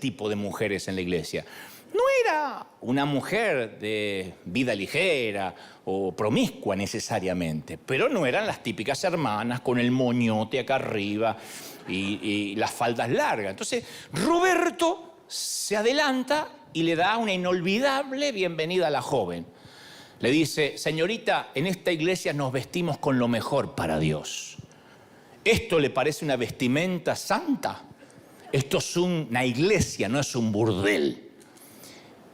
tipo de mujeres en la iglesia. No era una mujer de vida ligera o promiscua necesariamente, pero no eran las típicas hermanas con el moñote acá arriba y las faldas largas. Entonces, Roberto se adelanta y le da una inolvidable bienvenida a la joven. Le dice: señorita, en esta iglesia nos vestimos con lo mejor para Dios. ¿Esto le parece una vestimenta santa? Esto es una iglesia, no es un burdel.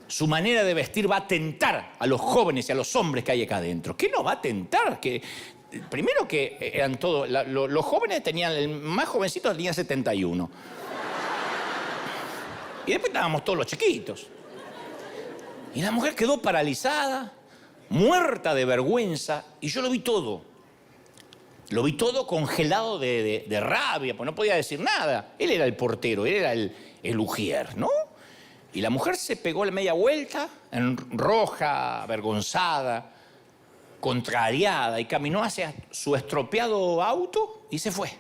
Su manera de vestir va a tentar a los jóvenes y a los hombres que hay acá adentro. ¿Qué nos va a tentar? Primero que eran todos, los jóvenes tenían, el más jovencito tenía 71. Y después estábamos todos los chiquitos. Y la mujer quedó paralizada, muerta de vergüenza, y yo lo vi todo. Lo vi todo congelado de rabia, pues no podía decir nada. Él era el portero, él era el ujier, ¿no? Y la mujer se pegó la media vuelta, en roja, avergonzada, contrariada, y caminó hacia su estropeado auto y se fue.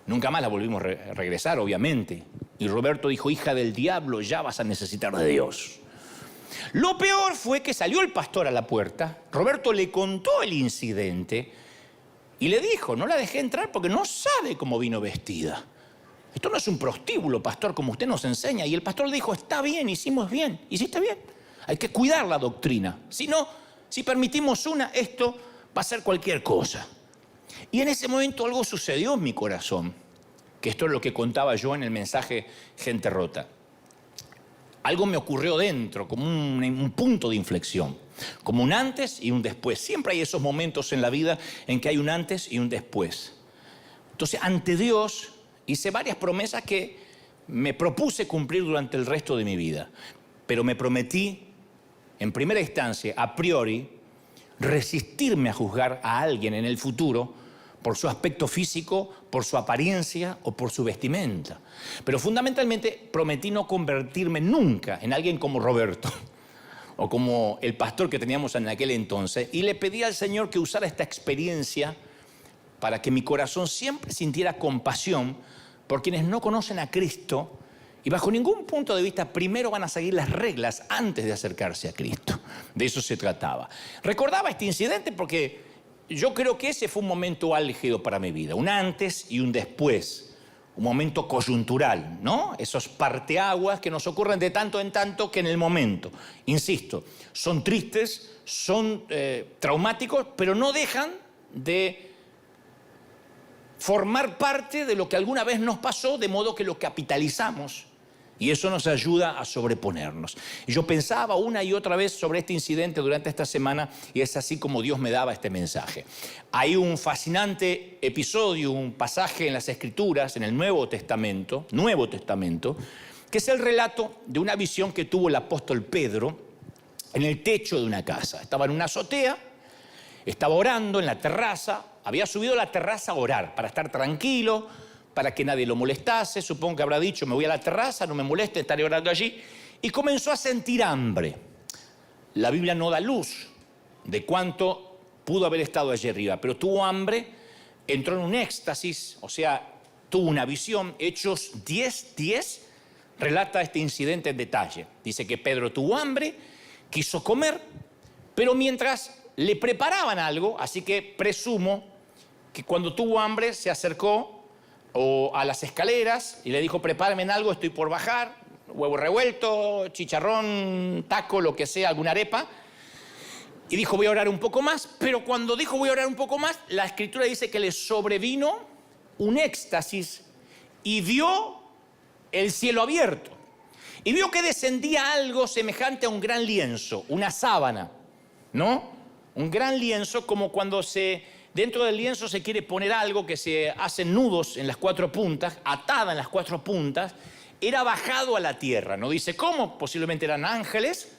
Nunca más la volvimos a regresar, obviamente. Y Roberto dijo: hija del diablo, ya vas a necesitar de Dios. Lo peor fue que salió el pastor a la puerta, Roberto le contó el incidente y le dijo: no la dejé entrar porque no sabe cómo vino vestida. Esto no es un prostíbulo, pastor, como usted nos enseña. Y el pastor le dijo: está bien, hicimos bien, hiciste bien. Hay que cuidar la doctrina. Si no, si permitimos esto va a ser cualquier cosa. Y en ese momento algo sucedió en mi corazón, que esto es lo que contaba yo en el mensaje Gente Rota. Algo me ocurrió dentro, como un punto de inflexión, como un antes y un después. Siempre hay esos momentos en la vida en que hay un antes y un después. Entonces, ante Dios hice varias promesas que me propuse cumplir durante el resto de mi vida. Pero me prometí, en primera instancia, a priori, resistirme a juzgar a alguien en el futuro por su aspecto físico, por su apariencia o por su vestimenta. Pero fundamentalmente prometí no convertirme nunca en alguien como Roberto o como el pastor que teníamos en aquel entonces, y le pedí al Señor que usara esta experiencia para que mi corazón siempre sintiera compasión por quienes no conocen a Cristo y bajo ningún punto de vista primero van a seguir las reglas antes de acercarse a Cristo. De eso se trataba. Recordaba este incidente porque yo creo que ese fue un momento álgido para mi vida, un antes y un después, un momento coyuntural, ¿no? Esos parteaguas que nos ocurren de tanto en tanto que en el momento, insisto, son tristes, son traumáticos, pero no dejan de formar parte de lo que alguna vez nos pasó, de modo que lo capitalizamos y eso nos ayuda a sobreponernos. Y yo pensaba una y otra vez sobre este incidente durante esta semana y es así como Dios me daba este mensaje. Hay un fascinante episodio, un pasaje en las Escrituras, en el Nuevo Testamento, que es el relato de una visión que tuvo el apóstol Pedro en el techo de una casa. Estaba en una azotea, estaba orando en la terraza. Había subido a la terraza a orar, para estar tranquilo, para que nadie lo molestase. Supongo que habrá dicho: me voy a la terraza, no me moleste, estaré orando allí. Y comenzó a sentir hambre. La Biblia no da luz de cuánto pudo haber estado allí arriba, pero tuvo hambre, entró en un éxtasis, o sea, tuvo una visión. Hechos 10:10 relata este incidente en detalle. Dice que Pedro tuvo hambre, quiso comer, pero mientras le preparaban algo, así que presumo que cuando tuvo hambre se acercó a las escaleras y le dijo: prepárame algo, estoy por bajar, huevo revuelto, chicharrón, taco, lo que sea, alguna arepa. Y dijo: voy a orar un poco más. Pero cuando dijo voy a orar un poco más, la Escritura dice que le sobrevino un éxtasis y vio el cielo abierto. Y vio que descendía algo semejante a un gran lienzo, una sábana, ¿no? Un gran lienzo, como cuando dentro del lienzo se quiere poner algo, que se hacen nudos en las cuatro puntas, atada en las cuatro puntas. Era bajado a la tierra. No dice cómo, posiblemente eran ángeles,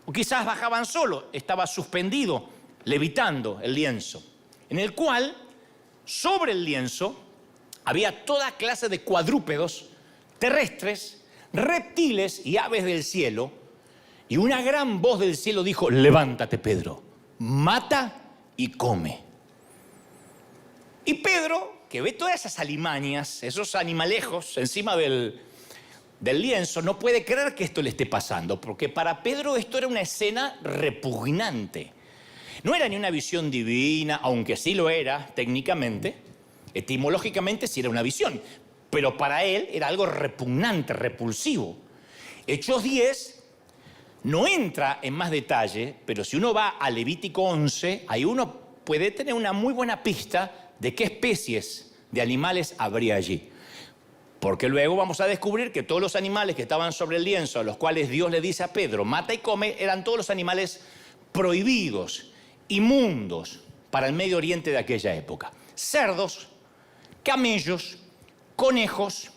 o quizás bajaban solo. Estaba suspendido, levitando el lienzo, en el cual, sobre el lienzo, había toda clase de cuadrúpedos terrestres, reptiles y aves del cielo. Y una gran voz del cielo dijo: levántate, Pedro, mata y come. Y Pedro, que ve todas esas alimañas, esos animalejos encima del del lienzo, no puede creer que esto le esté pasando, porque para Pedro esto era una escena repugnante. No era ni una visión divina, aunque sí lo era técnicamente, etimológicamente sí era una visión, pero para él era algo repugnante, repulsivo. Hechos 10 no entra en más detalle, pero si uno va a Levítico 11, ahí uno puede tener una muy buena pista de qué especies de animales habría allí. Porque luego vamos a descubrir que todos los animales que estaban sobre el lienzo, a los cuales Dios le dice a Pedro, mata y come, eran todos los animales prohibidos, inmundos para el Medio Oriente de aquella época. Cerdos, camellos, conejos,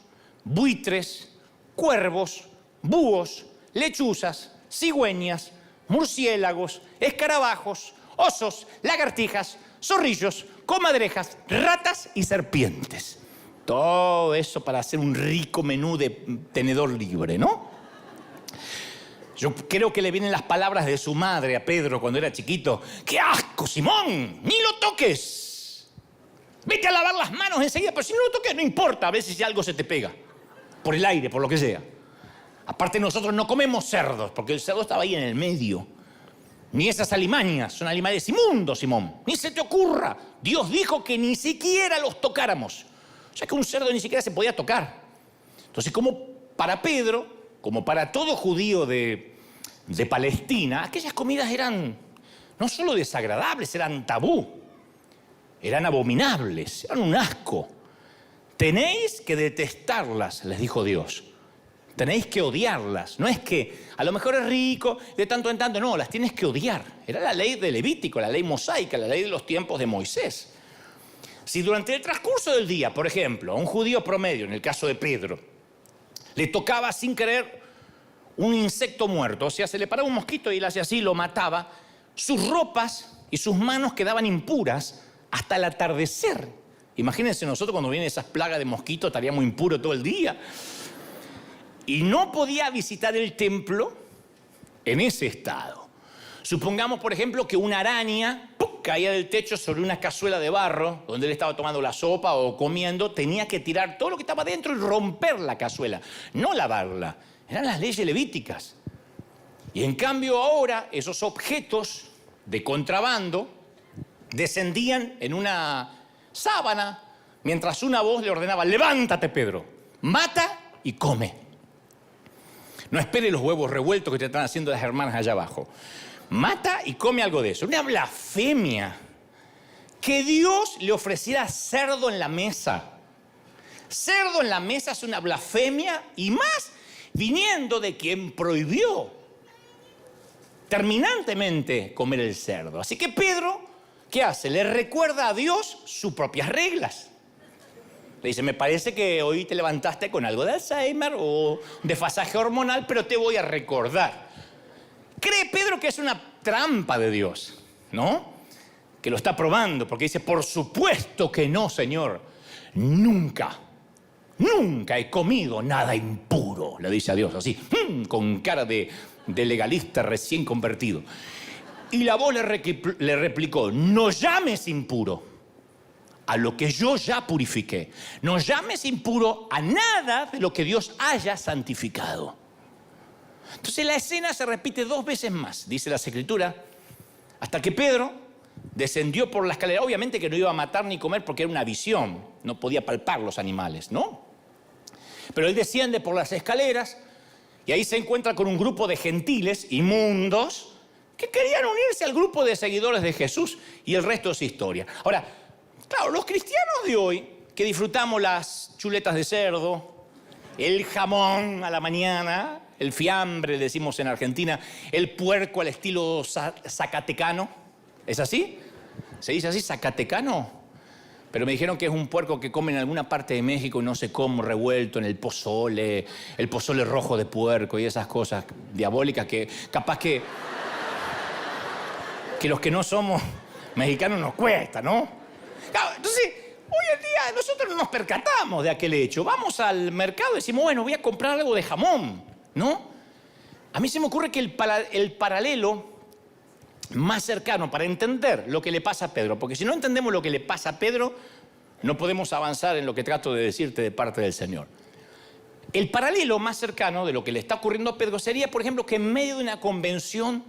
buitres, cuervos, búhos, lechuzas, cigüeñas, murciélagos, escarabajos, osos, lagartijas, zorrillos, comadrejas, ratas y serpientes. Todo eso para hacer un rico menú de tenedor libre, ¿no? Yo creo que le vienen las palabras de su madre a Pedro cuando era chiquito. ¡Qué asco, Simón! ¡Ni lo toques! Vete a lavar las manos enseguida, pero si no lo toques no importa, a veces si algo se te pega. Por el aire, por lo que sea. Aparte nosotros no comemos cerdos, porque el cerdo estaba ahí en el medio. Ni esas alimañas, son animales inmundos, Simón. Ni se te ocurra. Dios dijo que ni siquiera los tocáramos. O sea que un cerdo ni siquiera se podía tocar. Entonces, como para Pedro, como para todo judío de Palestina, aquellas comidas eran no solo desagradables, eran tabú. Eran abominables, eran un asco. Tenéis que detestarlas, les dijo Dios. Tenéis que odiarlas. No es que a lo mejor es rico, de tanto en tanto, no, las tienes que odiar. Era la ley de Levítico, la ley mosaica, la ley de los tiempos de Moisés. Si durante el transcurso del día, por ejemplo, a un judío promedio, en el caso de Pedro, le tocaba sin querer un insecto muerto, o sea, se le paraba un mosquito y él hacía así, lo mataba, sus ropas y sus manos quedaban impuras hasta el atardecer. Imagínense nosotros cuando vienen esas plagas de mosquitos, estaríamos impuros todo el día. Y no podía visitar el templo en ese estado. Supongamos, por ejemplo, que una araña caía del techo sobre una cazuela de barro, donde él estaba tomando la sopa o comiendo, tenía que tirar todo lo que estaba dentro y romper la cazuela, no lavarla. Eran las leyes levíticas. Y en cambio ahora, esos objetos de contrabando descendían en una sábana, mientras una voz le ordenaba, levántate, Pedro, mata y come. No espere los huevos revueltos que te están haciendo las hermanas allá abajo. Mata y come algo de eso. Una blasfemia. Que Dios le ofreciera cerdo en la mesa. Cerdo en la mesa es una blasfemia, y más viniendo de quien prohibió terminantemente comer el cerdo. Así que Pedro, ¿qué hace? Le recuerda a Dios sus propias reglas. Le dice, me parece que hoy te levantaste con algo de Alzheimer o desfasaje hormonal, pero te voy a recordar. Cree Pedro que es una trampa de Dios, ¿no? Que lo está probando, porque dice, por supuesto que no, Señor. Nunca he comido nada impuro, le dice a Dios, así, con cara de legalista recién convertido. Y la voz le replicó, no llames impuro a lo que yo ya purifiqué. No llames impuro a nada de lo que Dios haya santificado. Entonces la escena se repite 2 veces más, dice la Escritura, hasta que Pedro descendió por la escalera. Obviamente que no iba a matar ni comer porque era una visión, no podía palpar los animales, ¿no? Pero él desciende por las escaleras y ahí se encuentra con un grupo de gentiles inmundos que querían unirse al grupo de seguidores de Jesús, y el resto es historia. Ahora, claro, los cristianos de hoy, que disfrutamos las chuletas de cerdo, el jamón a la mañana, el fiambre, le decimos en Argentina, el puerco al estilo zacatecano. ¿Es así? ¿Se dice así, zacatecano? Pero me dijeron que es un puerco que comen en alguna parte de México y no sé cómo, revuelto en el pozole rojo de puerco y esas cosas diabólicas que capaz que los que no somos mexicanos nos cuesta, ¿no? Claro, entonces, hoy en día nosotros no nos percatamos de aquel hecho. Vamos al mercado y decimos, bueno, voy a comprar algo de jamón, ¿no? A mí se me ocurre que el paralelo más cercano para entender lo que le pasa a Pedro, porque si no entendemos lo que le pasa a Pedro, no podemos avanzar en lo que trato de decirte de parte del Señor. El paralelo más cercano de lo que le está ocurriendo a Pedro sería, por ejemplo, que en medio de una convención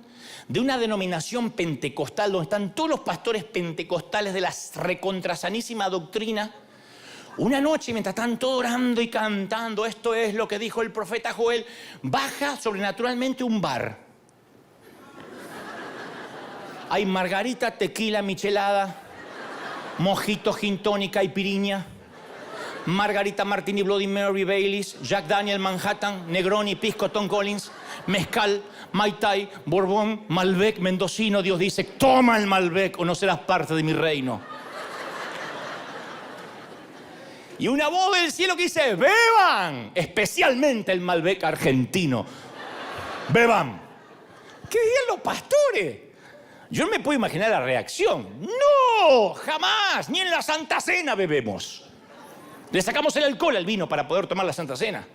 de una denominación pentecostal, donde están todos los pastores pentecostales de la recontrasanísima doctrina, una noche, mientras están todos orando y cantando, esto es lo que dijo el profeta Joel, baja sobrenaturalmente un bar. Hay margarita, tequila, michelada, mojito, gin tónica y piriña, margarita, martini, Bloody Mary, Baileys, Jack Daniel, Manhattan, Negroni, Pisco, Tom Collins, mezcal, Mai Tai, Borbón, Malbec, mendocino. Dios dice, toma el Malbec o no serás parte de mi reino. Y una voz del cielo que dice, beban, especialmente el Malbec argentino. Beban. ¿Qué dirían los pastores? Yo no me puedo imaginar la reacción. No, jamás, ni en la Santa Cena bebemos. Le sacamos el alcohol al vino para poder tomar la Santa Cena.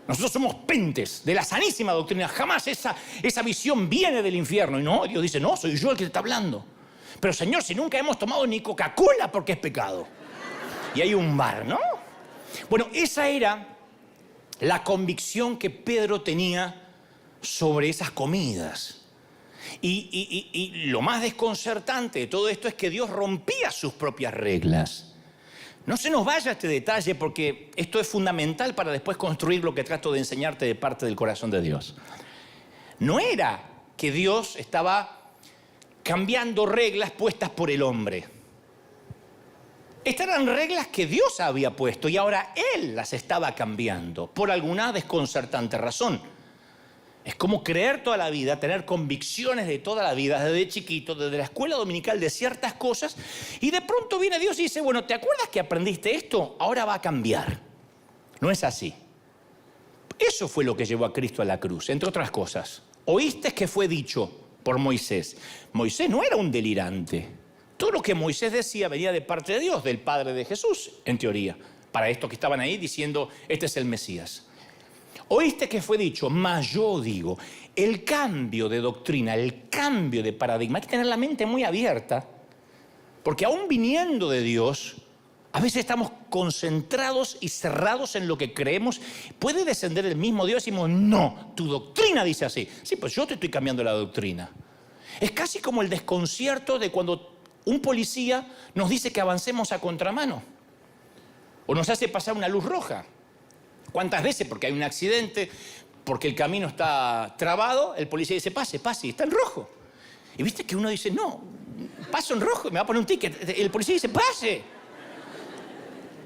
Nosotros somos pentes de la sanísima doctrina. Jamás esa visión viene del infierno. Y no, Dios dice, no, soy yo el que te está hablando. Pero Señor, si nunca hemos tomado ni Coca-Cola, porque es pecado. Y hay un bar, ¿no? Bueno, esa era la convicción que Pedro tenía sobre esas comidas. Y lo más desconcertante de todo esto es que Dios rompía sus propias reglas. No se nos vaya este detalle porque esto es fundamental para después construir lo que trato de enseñarte de parte del corazón de Dios. No era que Dios estaba cambiando reglas puestas por el hombre. Estas eran reglas que Dios había puesto y ahora Él las estaba cambiando por alguna desconcertante razón. Es como creer toda la vida, tener convicciones de toda la vida, desde chiquito, desde la escuela dominical, de ciertas cosas, y de pronto viene Dios y dice, bueno, ¿te acuerdas que aprendiste esto? Ahora va a cambiar. No es así. Eso fue lo que llevó a Cristo a la cruz, entre otras cosas. Oíste que fue dicho por Moisés. Moisés no era un delirante. Todo lo que Moisés decía venía de parte de Dios, del Padre de Jesús, en teoría. Para estos que estaban ahí diciendo, este es el Mesías. Oíste que fue dicho, mas yo digo, el cambio de doctrina, el cambio de paradigma, hay que tener la mente muy abierta, porque aún viniendo de Dios, a veces estamos concentrados y cerrados en lo que creemos. Puede descender el mismo Dios y decimos, no, tu doctrina dice así. Sí, pues yo te estoy cambiando la doctrina. Es casi como el desconcierto de cuando un policía nos dice que avancemos a contramano o nos hace pasar una luz roja. ¿Cuántas veces? Porque hay un accidente, porque el camino está trabado, el policía dice, pase, pase, y está en rojo. Y viste que uno dice, no, paso en rojo, me va a poner un ticket. El policía dice, pase.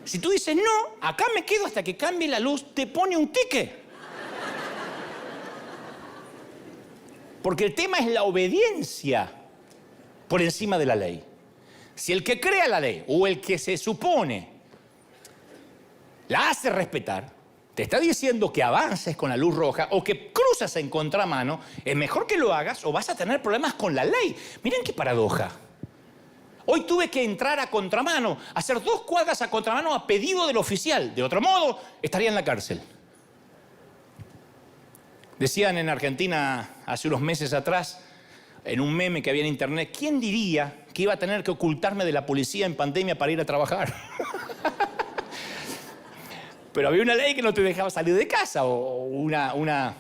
Si tú dices, no, acá me quedo hasta que cambie la luz, te pone un ticket. Porque el tema es la obediencia por encima de la ley. Si el que crea la ley o el que se supone la hace respetar, te está diciendo que avances con la luz roja o que cruzas en contramano, es mejor que lo hagas o vas a tener problemas con la ley. Miren qué paradoja. Hoy tuve que entrar a contramano, hacer 2 cuadras a contramano a pedido del oficial. De otro modo, estaría en la cárcel. Decían en Argentina hace unos meses atrás, en un meme que había en internet, ¿quién diría que iba a tener que ocultarme de la policía en pandemia para ir a trabajar? Pero había una ley que no te dejaba salir de casa o una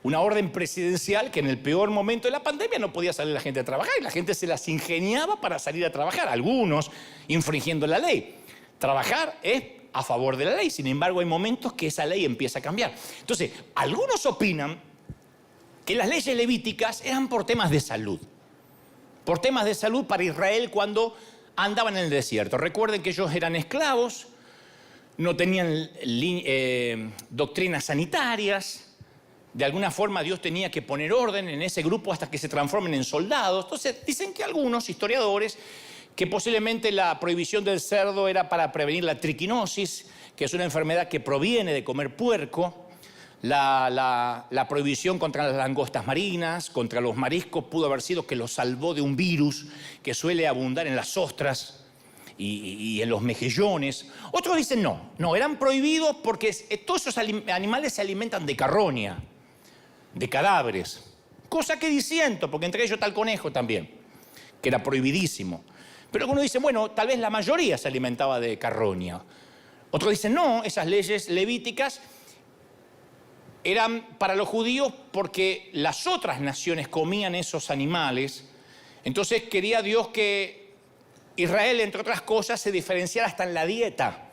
orden presidencial que en el peor momento de la pandemia no podía salir la gente a trabajar y la gente se las ingeniaba para salir a trabajar, algunos infringiendo la ley. Trabajar es a favor de la ley, sin embargo hay momentos que esa ley empieza a cambiar. Entonces, algunos opinan que las leyes levíticas eran por temas de salud. Por temas de salud para Israel cuando andaban en el desierto. Recuerden que ellos eran esclavos, no tenían doctrinas sanitarias. De alguna forma Dios tenía que poner orden en ese grupo hasta que se transformen en soldados. Entonces dicen que algunos historiadores que posiblemente la prohibición del cerdo era para prevenir la triquinosis, que es una enfermedad que proviene de comer puerco. La prohibición contra las langostas marinas, contra los mariscos, pudo haber sido que los salvó de un virus que suele abundar en las ostras y en los mejillones. Otros dicen no, eran prohibidos porque todos esos animales se alimentan de carroña, de cadáveres. Cosa que disiento, porque entre ellos está el conejo también, que era prohibidísimo. Pero algunos dicen, bueno, tal vez la mayoría se alimentaba de carroña. Otros dicen, no, esas leyes levíticas eran para los judíos porque las otras naciones comían esos animales. Entonces quería Dios que Israel, entre otras cosas, se diferenciara hasta en la dieta,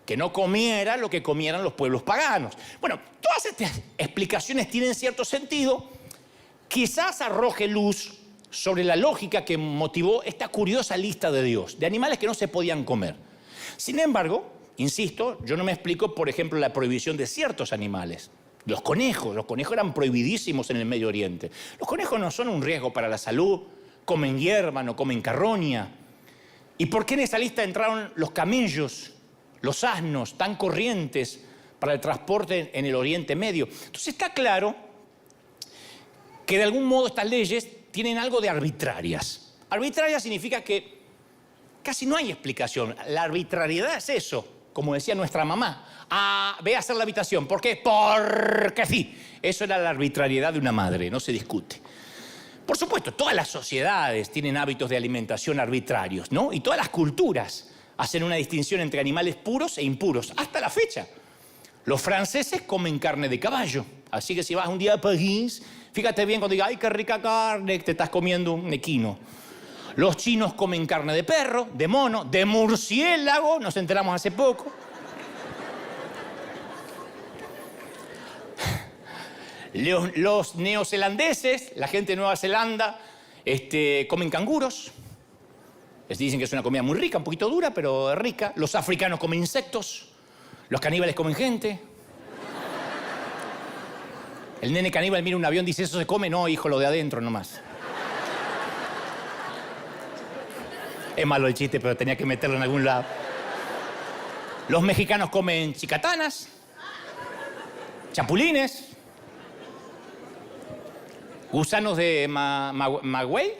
que no comiera lo que comieran los pueblos paganos. Bueno, todas estas explicaciones tienen cierto sentido. Quizás arroje luz sobre la lógica que motivó esta curiosa lista de Dios, de animales que no se podían comer. Sin embargo, insisto, yo no me explico, por ejemplo, la prohibición de ciertos animales. Los conejos eran prohibidísimos en el Medio Oriente. Los conejos no son un riesgo para la salud, comen hierba, no comen carroña. ¿Y por qué en esa lista entraron los camellos, los asnos, tan corrientes para el transporte en el Oriente Medio? Entonces está claro que de algún modo estas leyes tienen algo de arbitrarias. Arbitraria significa que casi no hay explicación. La arbitrariedad es eso, como decía nuestra mamá. Ve a hacer la habitación. ¿Por qué? Porque sí. Eso era la arbitrariedad de una madre, no se discute. Por supuesto, todas las sociedades tienen hábitos de alimentación arbitrarios, ¿no? Y todas las culturas hacen una distinción entre animales puros e impuros, hasta la fecha. Los franceses comen carne de caballo, así que si vas un día a París, fíjate bien cuando digas, ¡ay, qué rica carne! Te estás comiendo un equino. Los chinos comen carne de perro, de mono, de murciélago, nos enteramos hace poco. Los neozelandeses, la gente de Nueva Zelanda, comen canguros. Les dicen que es una comida muy rica, un poquito dura, pero rica. Los africanos comen insectos. Los caníbales comen gente. El nene caníbal mira un avión y dice, ¿eso se come? No, hijo, lo de adentro nomás. Es malo el chiste, pero tenía que meterlo en algún lado. Los mexicanos comen chicatanas, chapulines, gusanos de maguey,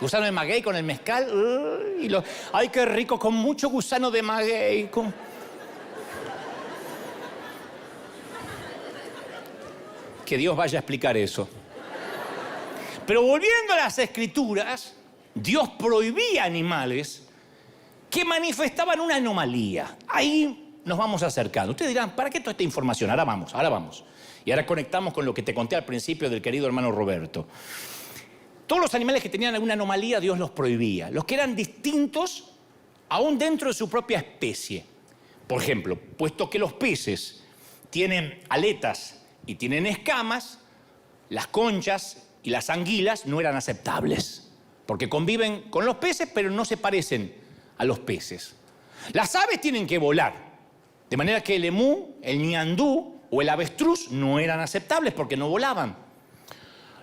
gusano de maguey con el mezcal. ¡Ay, qué rico! Con mucho gusano de maguey. Que Dios vaya a explicar eso. Pero volviendo a las Escrituras, Dios prohibía animales que manifestaban una anomalía. Ahí nos vamos acercando. Ustedes dirán, ¿para qué toda esta información? Ahora vamos. Y ahora conectamos con lo que te conté al principio del querido hermano Roberto. Todos los animales que tenían alguna anomalía, Dios los prohibía. Los que eran distintos, aún dentro de su propia especie. Por ejemplo, puesto que los peces tienen aletas y tienen escamas, las conchas y las anguilas no eran aceptables. Porque conviven con los peces, pero no se parecen a los peces. Las aves tienen que volar. De manera que el emú, el ñandú o el avestruz no eran aceptables porque no volaban.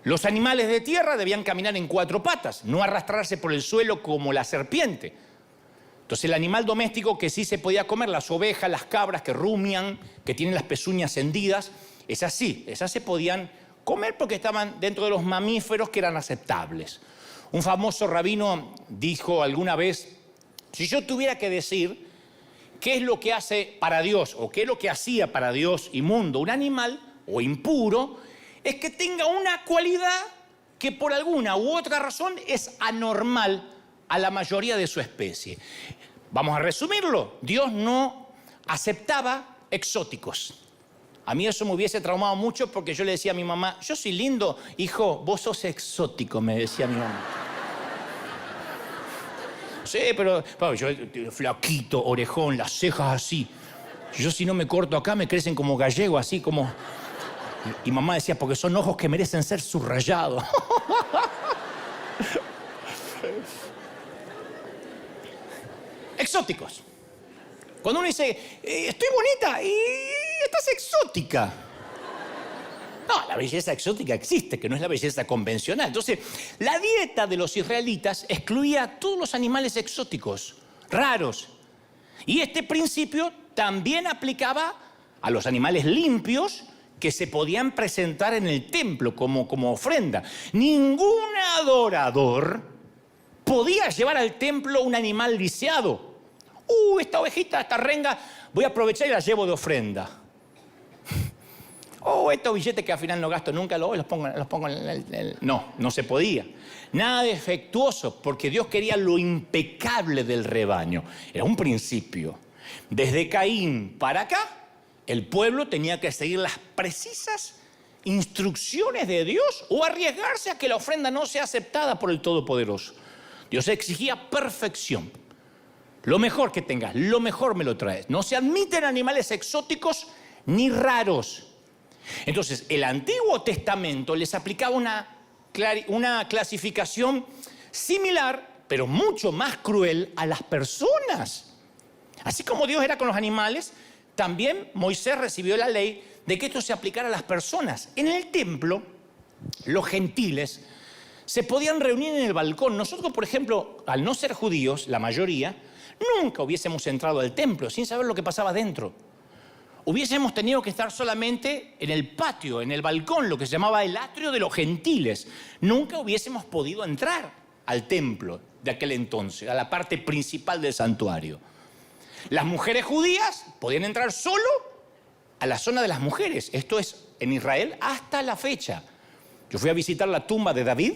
Los animales de tierra debían caminar en 4 patas, no arrastrarse por el suelo como la serpiente. Entonces el animal doméstico que sí se podía comer, las ovejas, las cabras que rumian, que tienen las pezuñas hendidas, esas se podían comer porque estaban dentro de los mamíferos que eran aceptables. Un famoso rabino dijo alguna vez, si yo tuviera que decir qué es lo que hace para Dios o qué es lo que hacía para Dios inmundo un animal o impuro, es que tenga una cualidad que por alguna u otra razón es anormal a la mayoría de su especie. Vamos a resumirlo. Dios no aceptaba exóticos. A mí eso me hubiese traumado mucho porque yo le decía a mi mamá, yo soy lindo, hijo, vos sos exótico, me decía mi mamá. Sí, pero yo flaquito, orejón, las cejas así. Yo si no me corto acá me crecen como gallego, así como... Y mamá decía, porque son ojos que merecen ser subrayados. Exóticos. Cuando uno dice, estoy bonita y estás exótica. No, la belleza exótica existe, que no es la belleza convencional. Entonces, la dieta de los israelitas excluía a todos los animales exóticos, raros. Y este principio también aplicaba a los animales limpios que se podían presentar en el templo como ofrenda. Ningún adorador podía llevar al templo un animal lisiado. Esta ovejita, esta renga, voy a aprovechar y la llevo de ofrenda. Estos billetes que al final no gasto nunca, los pongo en el... No se podía. Nada defectuoso, porque Dios quería lo impecable del rebaño. Era un principio. Desde Caín para acá, el pueblo tenía que seguir las precisas instrucciones de Dios o arriesgarse a que la ofrenda no sea aceptada por el Todopoderoso. Dios exigía perfección. Lo mejor que tengas, lo mejor me lo traes. No se admiten animales exóticos ni raros. Entonces, el Antiguo Testamento les aplicaba una clasificación similar, pero mucho más cruel a las personas. Así como Dios era con los animales, también Moisés recibió la ley de que esto se aplicara a las personas. En el templo, los gentiles se podían reunir en el balcón. Nosotros, por ejemplo, al no ser judíos, la mayoría, nunca hubiésemos entrado al templo sin saber lo que pasaba dentro. Hubiésemos tenido que estar solamente en el patio, en el balcón, lo que se llamaba el atrio de los gentiles. Nunca hubiésemos podido entrar al templo de aquel entonces, a la parte principal del santuario. Las mujeres judías podían entrar solo a la zona de las mujeres. Esto es en Israel hasta la fecha. Yo fui a visitar la tumba de David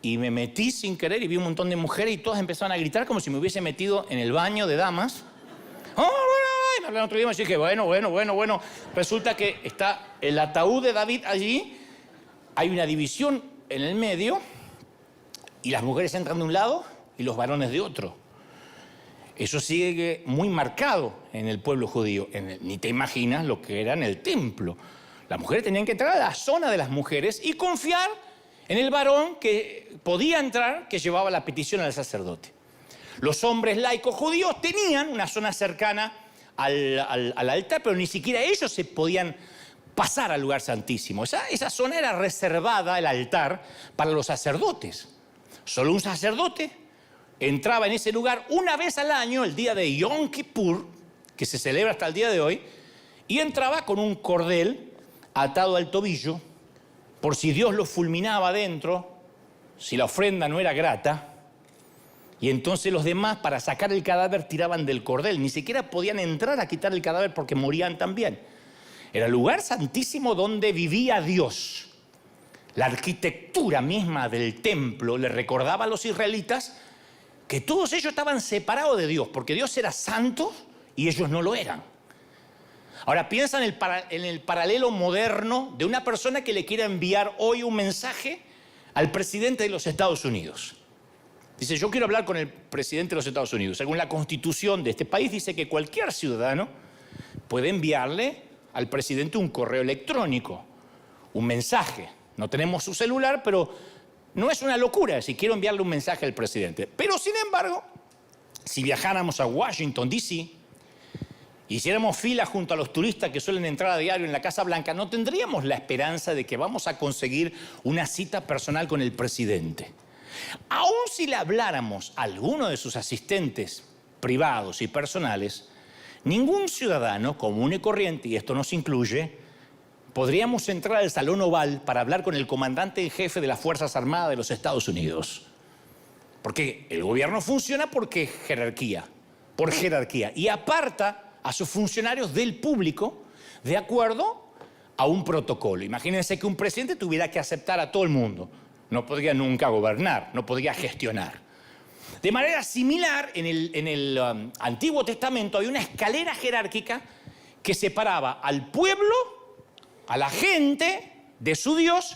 y me metí sin querer y vi un montón de mujeres y todas empezaron a gritar como si me hubiese metido en el baño de damas. Y me hablaron otro idioma y dije, bueno. Resulta que está el ataúd de David allí, hay una división en el medio y las mujeres entran de un lado y los varones de otro. Eso sigue muy marcado en el pueblo judío. Ni te imaginas lo que era en el templo. Las mujeres tenían que entrar a la zona de las mujeres y confiar en el varón que podía entrar, que llevaba la petición al sacerdote. Los hombres laicos judíos tenían una zona cercana al altar, pero ni siquiera ellos se podían pasar al lugar santísimo. Esa zona era reservada, el altar, para los sacerdotes. Solo un sacerdote entraba en ese lugar una vez al año, el día de Yom Kippur, que se celebra hasta el día de hoy, y entraba con un cordel atado al tobillo, por si Dios lo fulminaba adentro, si la ofrenda no era grata, y entonces los demás, para sacar el cadáver, tiraban del cordel. Ni siquiera podían entrar a quitar el cadáver porque morían también. Era el lugar santísimo donde vivía Dios. La arquitectura misma del templo le recordaba a los israelitas que todos ellos estaban separados de Dios, porque Dios era santo y ellos no lo eran. Ahora piensa en el paralelo moderno de una persona que le quiera enviar hoy un mensaje al presidente de los Estados Unidos. Dice, yo quiero hablar con el presidente de los Estados Unidos. Según la constitución de este país, dice que cualquier ciudadano puede enviarle al presidente un correo electrónico, un mensaje. No tenemos su celular, pero no es una locura si quiero enviarle un mensaje al presidente. Pero, sin embargo, si viajáramos a Washington, D.C., hiciéramos fila junto a los turistas que suelen entrar a diario en la Casa Blanca, no tendríamos la esperanza de que vamos a conseguir una cita personal con el presidente. Aún si le habláramos a alguno de sus asistentes privados y personales, ningún ciudadano común y corriente, y esto nos incluye, podríamos entrar al Salón Oval para hablar con el comandante en jefe de las Fuerzas Armadas de los Estados Unidos. Porque el gobierno funciona por jerarquía, y aparta a sus funcionarios del público de acuerdo a un protocolo. Imagínense que un presidente tuviera que aceptar a todo el mundo. No podría nunca gobernar, no podría gestionar. De manera similar, en el Antiguo Testamento hay una escalera jerárquica que separaba al pueblo, a la gente de su Dios,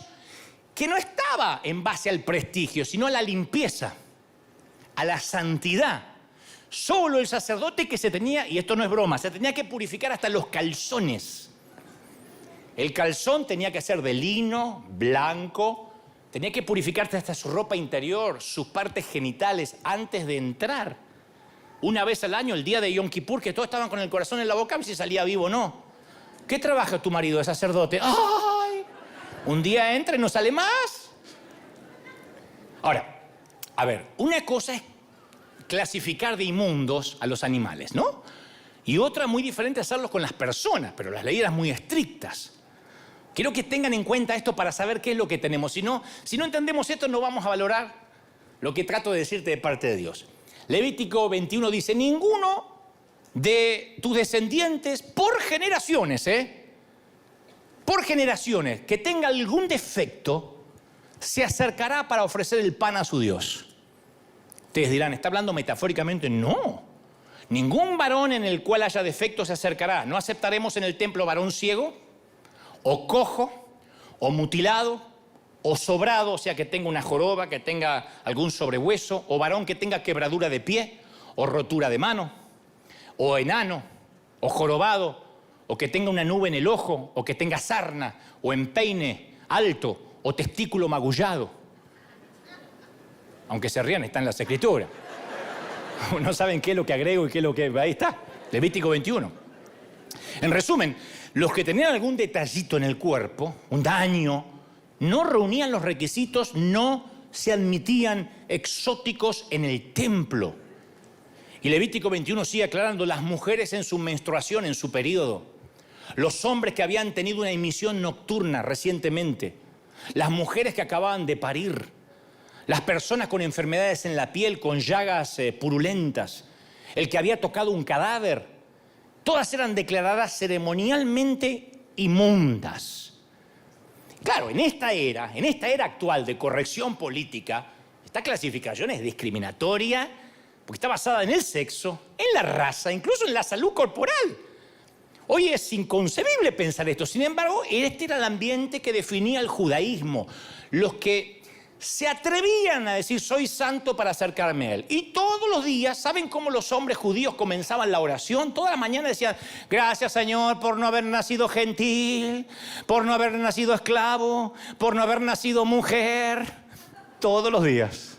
que no estaba en base al prestigio, sino a la limpieza, a la santidad. Solo el sacerdote que se tenía, y esto no es broma, se tenía que purificar hasta los calzones. El calzón tenía que ser de lino, blanco, tenía que purificarse hasta su ropa interior, sus partes genitales, antes de entrar. Una vez al año, el día de Yom Kippur, que todos estaban con el corazón en la boca, a ver si salía vivo o no. ¿Qué trabaja tu marido de sacerdote? ¡Ay! Un día entra y no sale más. Ahora, a ver, una cosa es clasificar de inmundos a los animales, ¿no? Y otra muy diferente hacerlo con las personas, pero las leyes eran muy estrictas. Quiero que tengan en cuenta esto para saber qué es lo que tenemos. Si no entendemos esto, no vamos a valorar lo que trato de decirte de parte de Dios. Levítico 21 dice, ninguno de tus descendientes por generaciones, por generaciones, que tenga algún defecto, se acercará para ofrecer el pan a su Dios. Ustedes dirán, ¿está hablando metafóricamente? No. ningún varón en el cual haya defecto se acercará. No aceptaremos en el templo varón ciego, o cojo, o mutilado, o sobrado, o sea, que tenga una joroba, que tenga algún sobrehueso, o varón que tenga quebradura de pie, o rotura de mano, o enano, o jorobado, o que tenga una nube en el ojo, o que tenga sarna, o empeine alto, o testículo magullado. Aunque se rían, está en las Escrituras. No saben qué es lo que agrego y qué es lo que... Ahí está, Levítico 21. En resumen, los que tenían algún detallito en el cuerpo, un daño, no reunían los requisitos, no se admitían exóticos en el templo. Y Levítico 21 sigue aclarando: las mujeres en su menstruación, en su periodo, los hombres que habían tenido una emisión nocturna recientemente, las mujeres que acababan de parir, las personas con enfermedades en la piel, con llagas purulentas, el que había tocado un cadáver, todas eran declaradas ceremonialmente inmundas. Claro, en esta era actual de corrección política, esta clasificación es discriminatoria porque está basada en el sexo, en la raza, incluso en la salud corporal. Hoy es inconcebible pensar esto. Sin embargo, este era el ambiente que definía el judaísmo. Los que se atrevían a decir: soy santo para acercarme a él. Y todos los días, ¿saben cómo los hombres judíos comenzaban la oración? Toda la mañana decían: gracias, Señor, por no haber nacido gentil, por no haber nacido esclavo, por no haber nacido mujer. Todos los días.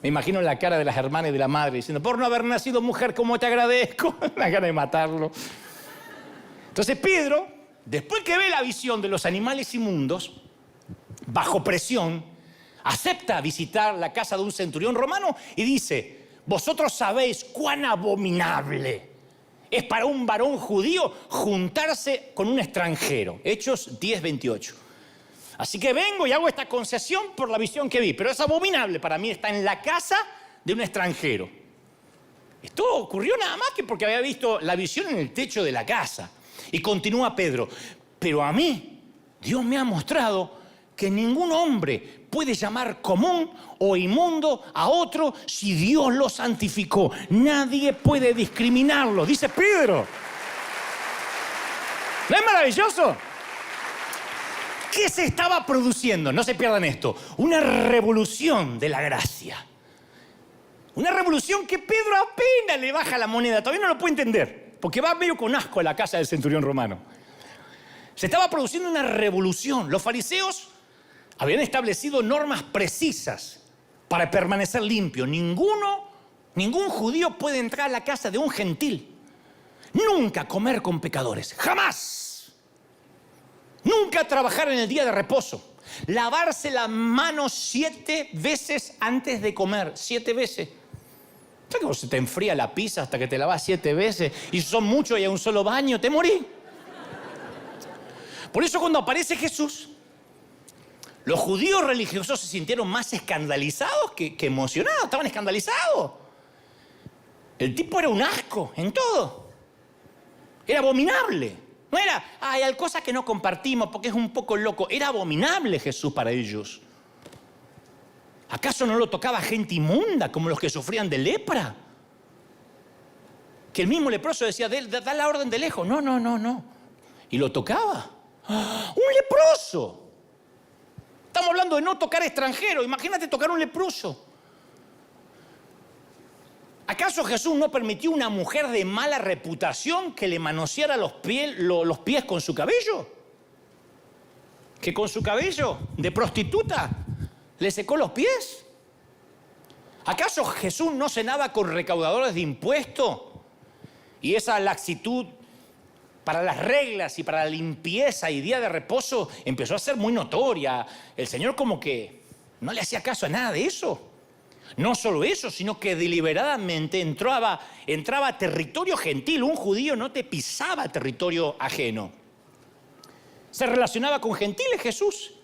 Me imagino la cara de las hermanas y de la madre diciendo: por no haber nacido mujer, ¿cómo te agradezco? La gana de matarlo. Entonces Pedro, después que ve la visión de los animales inmundos, bajo presión, acepta visitar la casa de un centurión romano y dice: vosotros sabéis cuán abominable es para un varón judío juntarse con un extranjero. Hechos 10:28. Así que vengo y hago esta concesión por la visión que vi, pero es abominable para mí estar en la casa de un extranjero. Esto ocurrió nada más que porque había visto la visión en el techo de la casa. Y continúa Pedro: pero a mí Dios me ha mostrado que ningún hombre puede llamar común o inmundo a otro si Dios lo santificó. Nadie puede discriminarlo, dice Pedro. ¿No es maravilloso? ¿Qué se estaba produciendo? No se pierdan esto. Una revolución de la gracia. Una revolución que Pedro apenas le baja la moneda. Todavía no lo puede entender, porque va medio con asco a la casa del centurión romano. Se estaba produciendo una revolución. Los fariseos habían establecido normas precisas para permanecer limpio. Ningún judío puede entrar a la casa de un gentil. Nunca comer con pecadores. ¡Jamás! Nunca trabajar en el día de reposo. Lavarse las manos 7 veces antes de comer. 7 veces. ¿Sabes que vos se te enfría la pizza hasta que te lavas 7 veces? Y son muchos y hay un solo baño, te morí. Por eso cuando aparece Jesús, los judíos religiosos se sintieron más escandalizados que emocionados. Estaban escandalizados. El tipo era un asco en todo. Era abominable. No era: hay cosas que no compartimos porque es un poco loco. Era abominable Jesús para ellos. ¿Acaso no lo tocaba gente inmunda como los que sufrían de lepra? Que el mismo leproso decía: da la orden de lejos. No. Y lo tocaba. ¡Un leproso! Estamos hablando de no tocar extranjeros. Imagínate tocar un leproso. ¿Acaso Jesús no permitió a una mujer de mala reputación que le manoseara los pies con su cabello? ¿Que con su cabello de prostituta le secó los pies? ¿Acaso Jesús no cenaba con recaudadores de impuestos? Y esa laxitud para las reglas y para la limpieza y día de reposo empezó a ser muy notoria. El Señor como que no le hacía caso a nada de eso. No solo eso, sino que deliberadamente entraba a territorio gentil. Un judío no te pisaba territorio ajeno. Se relacionaba con gentiles Jesús.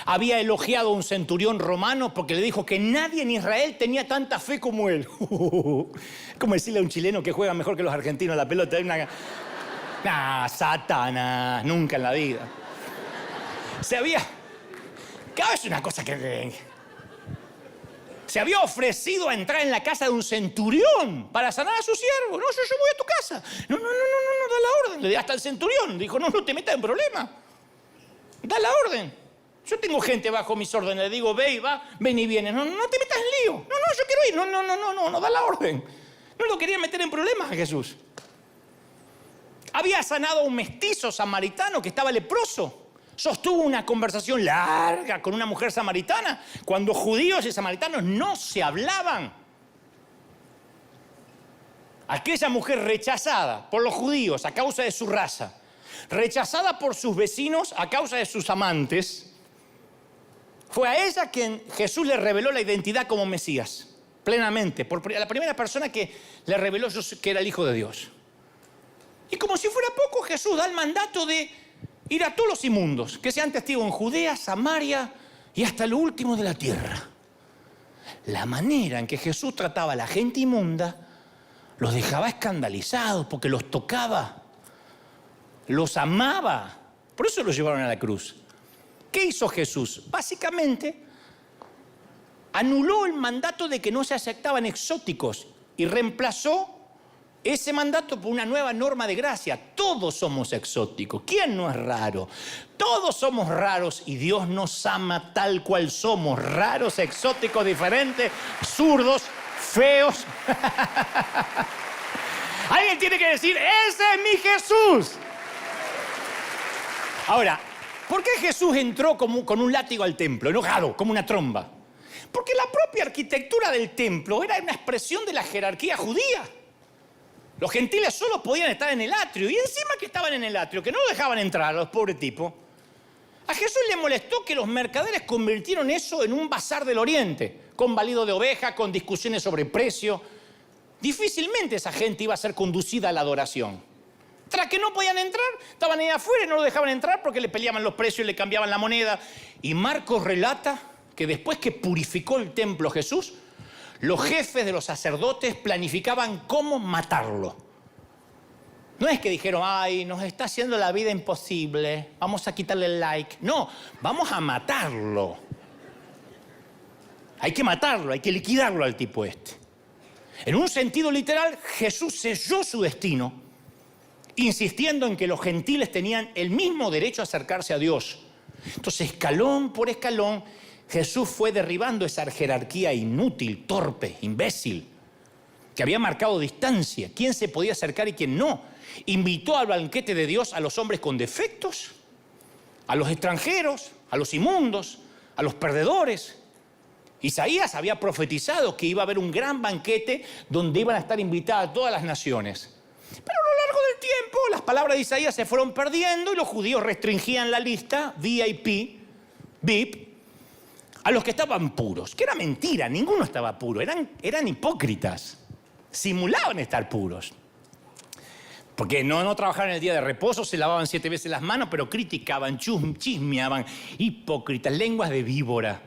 Había elogiado a un centurión romano porque le dijo que nadie en Israel tenía tanta fe como él. Como decirle a un chileno que juega mejor que los argentinos la pelota. Satanás, nunca en la vida. Cada vez una cosa que... se había ofrecido a entrar en la casa de un centurión para sanar a su siervo. No, yo voy a tu casa. No, da la orden. Hasta el centurión dijo, no te metas en problema. Da la orden. Yo tengo gente bajo mis órdenes. Le digo, ve y va, ven y viene. No te metas en lío. No, yo quiero ir. No, da la orden. No lo quería meter en problemas a Jesús. Había sanado a un mestizo samaritano que estaba leproso. Sostuvo una conversación larga con una mujer samaritana cuando judíos y samaritanos no se hablaban. Aquella mujer rechazada por los judíos a causa de su raza, rechazada por sus vecinos a causa de sus amantes, fue a ella quien Jesús le reveló la identidad como Mesías, plenamente, la primera persona que le reveló que era el Hijo de Dios. Y como si fuera poco, Jesús da el mandato de ir a todos los inmundos, que sean testigos en Judea, Samaria y hasta lo último de la tierra. La manera en que Jesús trataba a la gente inmunda los dejaba escandalizados porque los tocaba, los amaba. Por eso los llevaron a la cruz. ¿Qué hizo Jesús? Básicamente anuló el mandato de que no se aceptaban exóticos y reemplazó ese mandato por una nueva norma de gracia. Todos somos exóticos. ¿Quién no es raro? Todos somos raros y Dios nos ama tal cual somos. Raros, exóticos, diferentes, zurdos, feos. Alguien tiene que decir, ese es mi Jesús. Ahora, ¿por qué Jesús entró con un látigo al templo, enojado, como una tromba? Porque la propia arquitectura del templo era una expresión de la jerarquía judía. Los gentiles solo podían estar en el atrio, y encima que estaban en el atrio, que no lo dejaban entrar a los pobres tipos. A Jesús le molestó que los mercaderes convirtieron eso en un bazar del oriente, con balido de oveja, con discusiones sobre precio. Difícilmente esa gente iba a ser conducida a la adoración. Tras que no podían entrar, estaban ahí afuera y no lo dejaban entrar porque le peleaban los precios y le cambiaban la moneda. Y Marcos relata que después que purificó el templo Jesús, los jefes de los sacerdotes planificaban cómo matarlo. No es que dijeron, ay, nos está haciendo la vida imposible, vamos a quitarle el like. No, vamos a matarlo. Hay que matarlo, hay que liquidarlo al tipo este. En un sentido literal, Jesús selló su destino, insistiendo en que los gentiles tenían el mismo derecho a acercarse a Dios. Entonces, escalón por escalón, Jesús fue derribando esa jerarquía inútil, torpe, imbécil, que había marcado distancia, quién se podía acercar y quién no. Invitó al banquete de Dios a los hombres con defectos, a los extranjeros, a los inmundos, a los perdedores. Isaías había profetizado que iba a haber un gran banquete donde iban a estar invitadas todas las naciones. Pero a lo largo del tiempo las palabras de Isaías se fueron perdiendo y los judíos restringían la lista VIP, a los que estaban puros, que era mentira, ninguno estaba puro, eran hipócritas, simulaban estar puros. Porque no trabajaban en el día de reposo, se lavaban 7 veces las manos, pero criticaban, chismeaban, hipócritas, lenguas de víbora,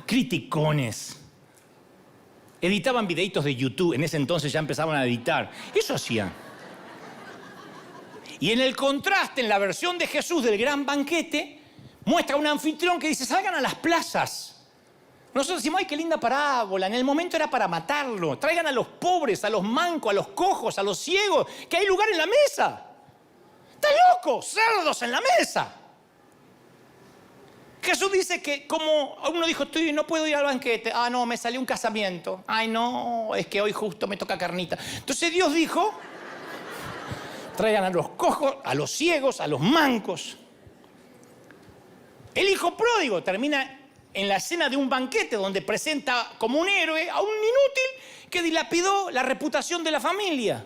criticones. Editaban videitos de YouTube, en ese entonces ya empezaban a editar, eso hacían. Y en el contraste, en la versión de Jesús del gran banquete, muestra a un anfitrión que dice, salgan a las plazas. Nosotros decimos, ay, qué linda parábola. En el momento era para matarlo. Traigan a los pobres, a los mancos, a los cojos, a los ciegos, que hay lugar en la mesa. ¡Está loco! ¡Cerdos en la mesa! Jesús dice que como uno dijo, no puedo ir al banquete. Ah, no, me salió un casamiento. Ay, no, es que hoy justo me toca carnita. Entonces Dios dijo, traigan a los cojos, a los ciegos, a los mancos. El hijo pródigo termina en la escena de un banquete donde presenta como un héroe a un inútil que dilapidó la reputación de la familia.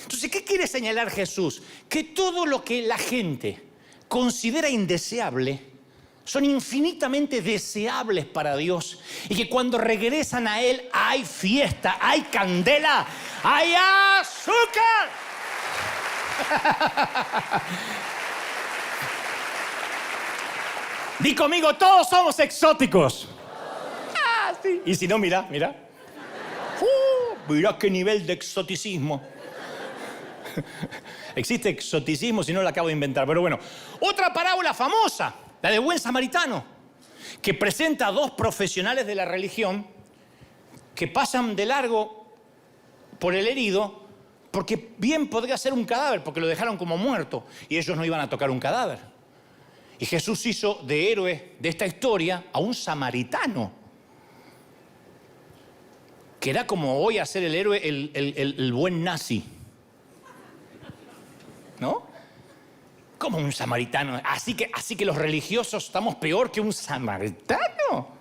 Entonces, ¿qué quiere señalar Jesús? Que todo lo que la gente considera indeseable son infinitamente deseables para Dios y que cuando regresan a Él hay fiesta, hay candela, hay azúcar. Di conmigo, todos somos exóticos. Ah, sí. Y si no, mira. Mira qué nivel de exoticismo. Existe exoticismo, si no lo acabo de inventar. Pero bueno, otra parábola famosa, la del buen samaritano. que presenta a dos profesionales de la religión que pasan de largo por el herido porque bien podría ser un cadáver, porque lo dejaron como muerto y ellos no iban a tocar un cadáver. Y Jesús hizo de héroe de esta historia a un samaritano, que era como hoy hacer el héroe, el buen nazi, ¿no? Como un samaritano. Así que los religiosos estamos peor que un samaritano.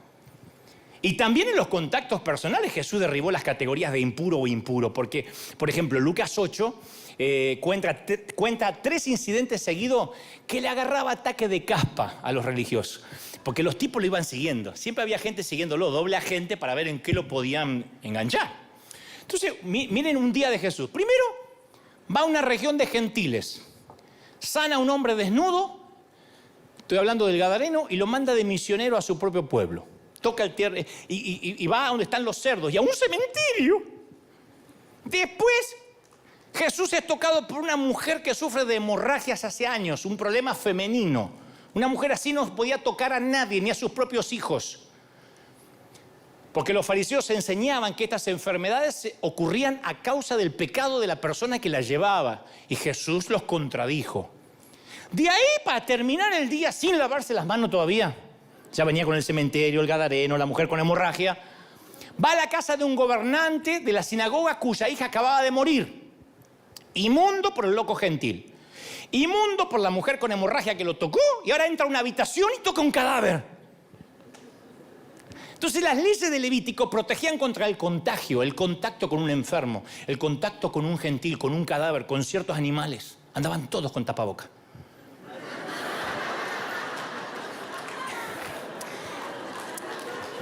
Y también en los contactos personales Jesús derribó las categorías de impuro o impuro, porque, por ejemplo, Lucas 8 cuenta 3 incidentes seguidos que le agarraba ataque de caspa a los religiosos, porque los tipos lo iban siguiendo. Siempre había gente siguiéndolo, doble agente, para ver en qué lo podían enganchar. Entonces, miren un día de Jesús. Primero, va a una región de gentiles, sana a un hombre desnudo, estoy hablando del Gadareno, y lo manda de misionero a su propio pueblo. Toca el tierra y va a donde están los cerdos y a un cementerio. Después, Jesús es tocado por una mujer que sufre de hemorragias hace años, un problema femenino. Una mujer así no podía tocar a nadie, ni a sus propios hijos. Porque los fariseos enseñaban que estas enfermedades ocurrían a causa del pecado de la persona que las llevaba. Y Jesús los contradijo. De ahí, para terminar el día sin lavarse las manos todavía, ya venía con el cementerio, el Gadareno, la mujer con hemorragia, va a la casa de un gobernante de la sinagoga cuya hija acababa de morir. Inmundo por el loco gentil. Inmundo por la mujer con hemorragia que lo tocó, y ahora entra a una habitación y toca un cadáver. Entonces las leyes de Levítico protegían contra el contagio, el contacto con un enfermo, el contacto con un gentil, con un cadáver, con ciertos animales. Andaban todos con tapaboca.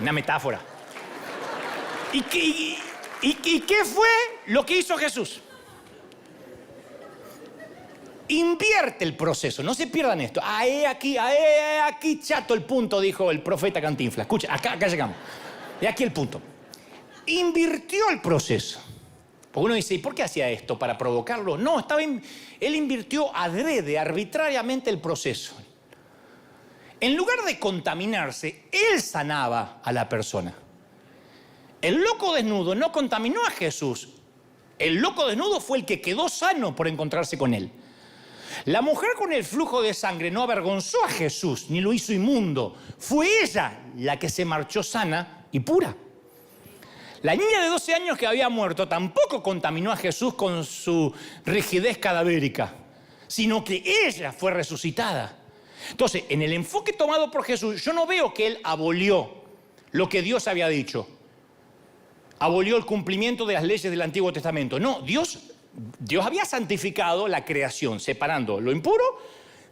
Una metáfora. ¿Y qué fue lo que hizo Jesús? Invierte el proceso, no se pierdan esto. Aquí, chato el punto, dijo el profeta Cantinflas. Escucha, acá llegamos. Y aquí el punto. Invirtió el proceso. Porque uno dice, ¿y por qué hacía esto? ¿Para provocarlo? No, él invirtió adrede, arbitrariamente el proceso. En lugar de contaminarse, él sanaba a la persona. El loco desnudo no contaminó a Jesús. El loco desnudo fue el que quedó sano por encontrarse con él. La mujer con el flujo de sangre no avergonzó a Jesús, ni lo hizo inmundo. Fue ella la que se marchó sana y pura. La niña de 12 años que había muerto tampoco contaminó a Jesús con su rigidez cadavérica, sino que ella fue resucitada. Entonces, en el enfoque tomado por Jesús, yo no veo que él abolió lo que Dios había dicho. Abolió el cumplimiento de las leyes del Antiguo Testamento. No, Dios había santificado la creación, separando lo impuro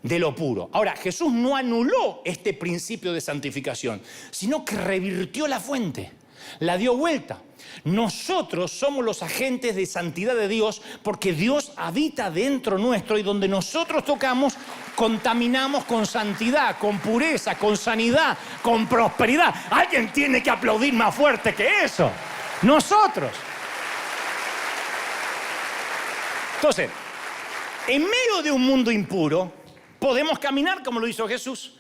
de lo puro. Ahora, Jesús no anuló este principio de santificación, sino que revirtió la fuente, la dio vuelta. Nosotros somos los agentes de santidad de Dios porque Dios habita dentro nuestro y donde nosotros tocamos, contaminamos con santidad, con pureza, con sanidad, con prosperidad. Alguien tiene que aplaudir más fuerte que eso. Nosotros. Entonces, en medio de un mundo impuro, podemos caminar como lo hizo Jesús,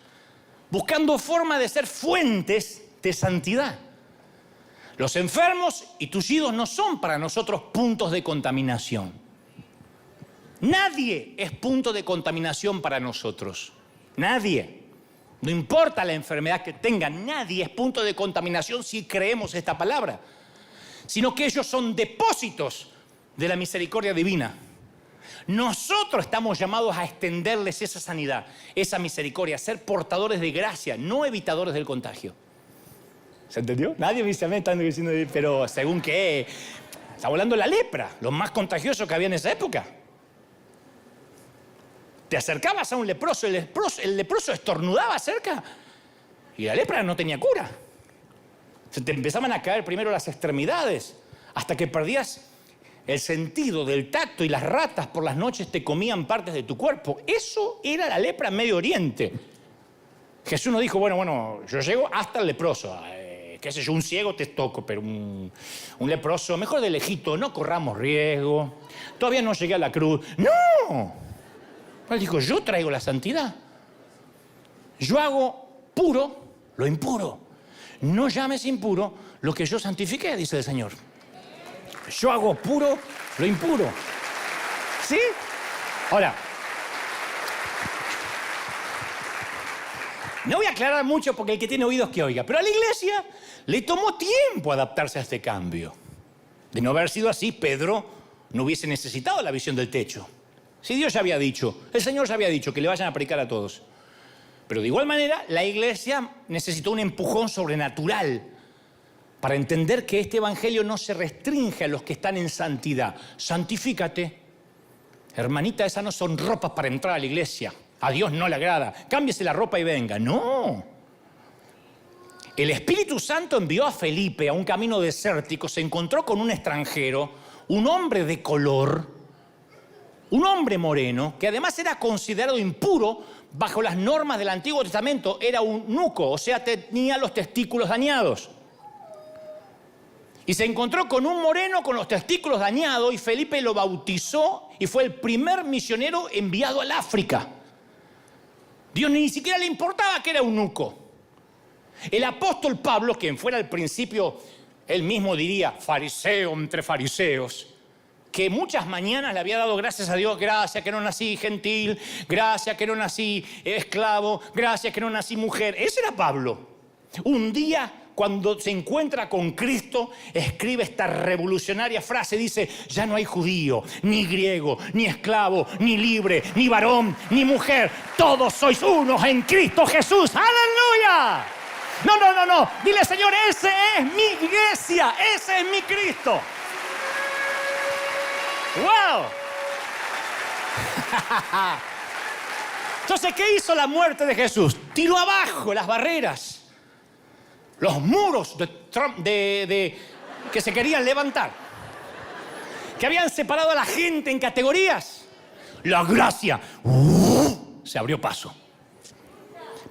buscando forma de ser fuentes de santidad. Los enfermos y tullidos no son para nosotros puntos de contaminación. Nadie es punto de contaminación para nosotros. Nadie. No importa la enfermedad que tengan, nadie es punto de contaminación si creemos esta palabra. Sino que ellos son depósitos de la misericordia divina. Nosotros estamos llamados a extenderles esa sanidad, esa misericordia, a ser portadores de gracia, no evitadores del contagio. ¿Se entendió? Nadie me dice, me están diciendo, pero ¿según qué? Está hablando de la lepra, lo más contagioso que había en esa época. Te acercabas a un leproso, el leproso estornudaba cerca y la lepra no tenía cura. Se te empezaban a caer primero las extremidades hasta que perdías el sentido del tacto y las ratas por las noches te comían partes de tu cuerpo. Eso era la lepra en Medio Oriente. Jesús no dijo, bueno, yo llego hasta el leproso. Qué sé yo, un ciego te toco, pero un leproso, mejor de lejito, no corramos riesgo. Todavía no llegué a la cruz. ¡No! Él dijo, yo traigo la santidad. Yo hago puro lo impuro. No llames impuro lo que yo santifiqué, dice el Señor. Yo hago puro lo impuro. ¿Sí? Ahora, no voy a aclarar mucho porque el que tiene oídos que oiga, pero a la iglesia le tomó tiempo adaptarse a este cambio. De no haber sido así, Pedro no hubiese necesitado la visión del techo. Si Dios ya había dicho, el Señor ya había dicho que le vayan a predicar a todos. Pero de igual manera, la iglesia necesitó un empujón sobrenatural para entender que este evangelio no se restringe a los que están en santidad. Santifícate. Hermanita, esas no son ropas para entrar a la iglesia. A Dios no le agrada. Cámbiese la ropa y venga. No. El Espíritu Santo envió a Felipe a un camino desértico. Se encontró con un extranjero, un hombre de color, un hombre moreno, que además era considerado impuro bajo las normas del Antiguo Testamento. Era un eunuco, o sea, tenía los testículos dañados. Y se encontró con un moreno con los testículos dañados y Felipe lo bautizó y fue el primer misionero enviado al África. Dios ni siquiera le importaba que era eunuco. El apóstol Pablo, quien fuera al principio, él mismo diría, fariseo entre fariseos, que muchas mañanas le había dado gracias a Dios, gracias que no nací gentil, gracias que no nací esclavo, gracias que no nací mujer. Ese era Pablo. Un día, cuando se encuentra con Cristo, escribe esta revolucionaria frase, dice, ya no hay judío, ni griego, ni esclavo, ni libre, ni varón, ni mujer, todos sois unos en Cristo Jesús. ¡Aleluya! No. Dile, Señor, ese es mi iglesia, ese es mi Cristo. ¡Wow! Entonces, ¿qué hizo la muerte de Jesús? Tiró abajo las barreras, los muros que se querían levantar, que habían separado a la gente en categorías. La gracia se abrió paso.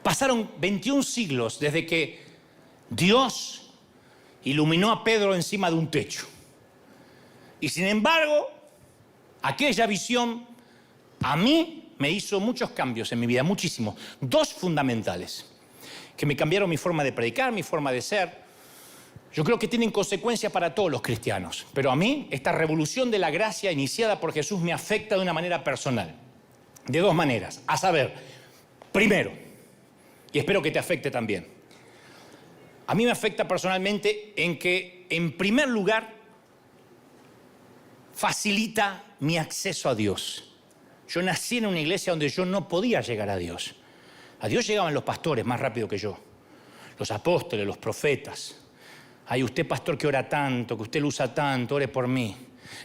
Pasaron 21 siglos desde que Dios iluminó a Pedro encima de un techo. Y sin embargo, aquella visión a mí me hizo muchos cambios en mi vida, muchísimos. Dos fundamentales, que me cambiaron mi forma de predicar, mi forma de ser. Yo creo que tienen consecuencias para todos los cristianos. Pero a mí, esta revolución de la gracia iniciada por Jesús me afecta de una manera personal. De dos maneras. A saber, primero, y espero que te afecte también. A mí me afecta personalmente en que, en primer lugar, facilita mi acceso a Dios. Yo nací en una iglesia donde yo no podía llegar a Dios. A Dios llegaban los pastores más rápido que yo. Los apóstoles, los profetas. Ay, usted pastor que ora tanto, que usted lo usa tanto, ore por mí.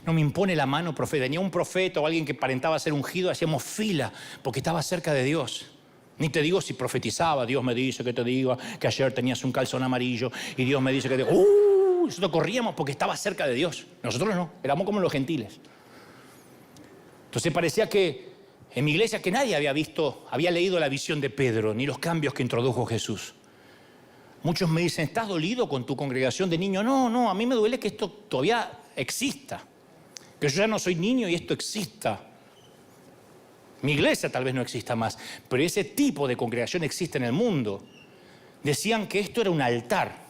No me impone la mano, profeta. Venía un profeta o alguien que aparentaba ser ungido, hacíamos fila porque estaba cerca de Dios. Ni te digo si profetizaba, Dios me dice que te diga que ayer tenías un calzón amarillo y Dios me dice que te... Nosotros corríamos porque estaba cerca de Dios. Nosotros no, éramos como los gentiles. Entonces parecía que en mi iglesia que nadie había leído la visión de Pedro, ni los cambios que introdujo Jesús. Muchos me dicen, ¿estás dolido con tu congregación de niños? No, a mí me duele que esto todavía exista. Que yo ya no soy niño y esto exista. Mi iglesia tal vez no exista más, pero ese tipo de congregación existe en el mundo. Decían que esto era un altar.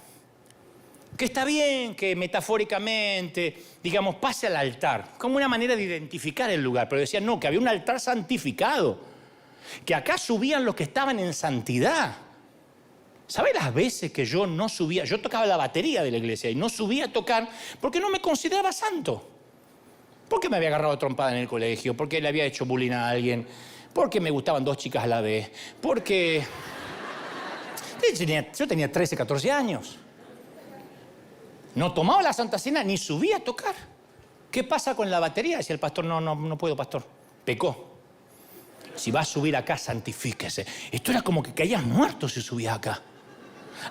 Que está bien que metafóricamente, digamos, pase al altar, como una manera de identificar el lugar. Pero decían, no, que había un altar santificado. Que acá subían los que estaban en santidad. ¿Sabe las veces que yo no subía? Yo tocaba la batería de la iglesia y no subía a tocar porque no me consideraba santo. Porque me había agarrado trompada en el colegio, porque le había hecho bullying a alguien, porque me gustaban dos chicas a la vez, porque... Yo tenía 13, 14 años. No tomaba la Santa Cena ni subía a tocar. ¿Qué pasa con la batería? Decía el pastor, no puedo, pastor. Pecó. Si va a subir acá, santifíquese. Esto era como que caías muerto si subías acá.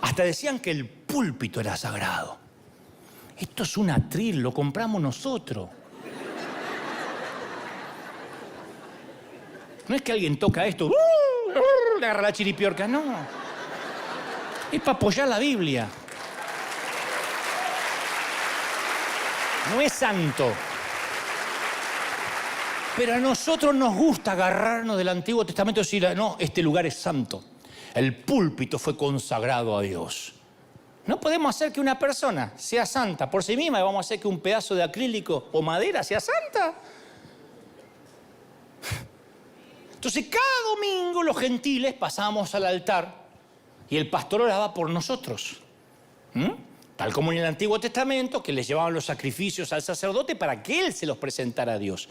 Hasta decían que el púlpito era sagrado. Esto es un atril, lo compramos nosotros. No es que alguien toca esto, le agarra la chiripiorca, no. Es para apoyar la Biblia. No es santo. Pero a nosotros nos gusta agarrarnos del Antiguo Testamento y decir, no, este lugar es santo. El púlpito fue consagrado a Dios. No podemos hacer que una persona sea santa por sí misma y vamos a hacer que un pedazo de acrílico o madera sea santa. Entonces, cada domingo los gentiles pasábamos al altar y el pastor oraba por nosotros. Tal como en el Antiguo Testamento, que les llevaban los sacrificios al sacerdote para que él se los presentara a Dios.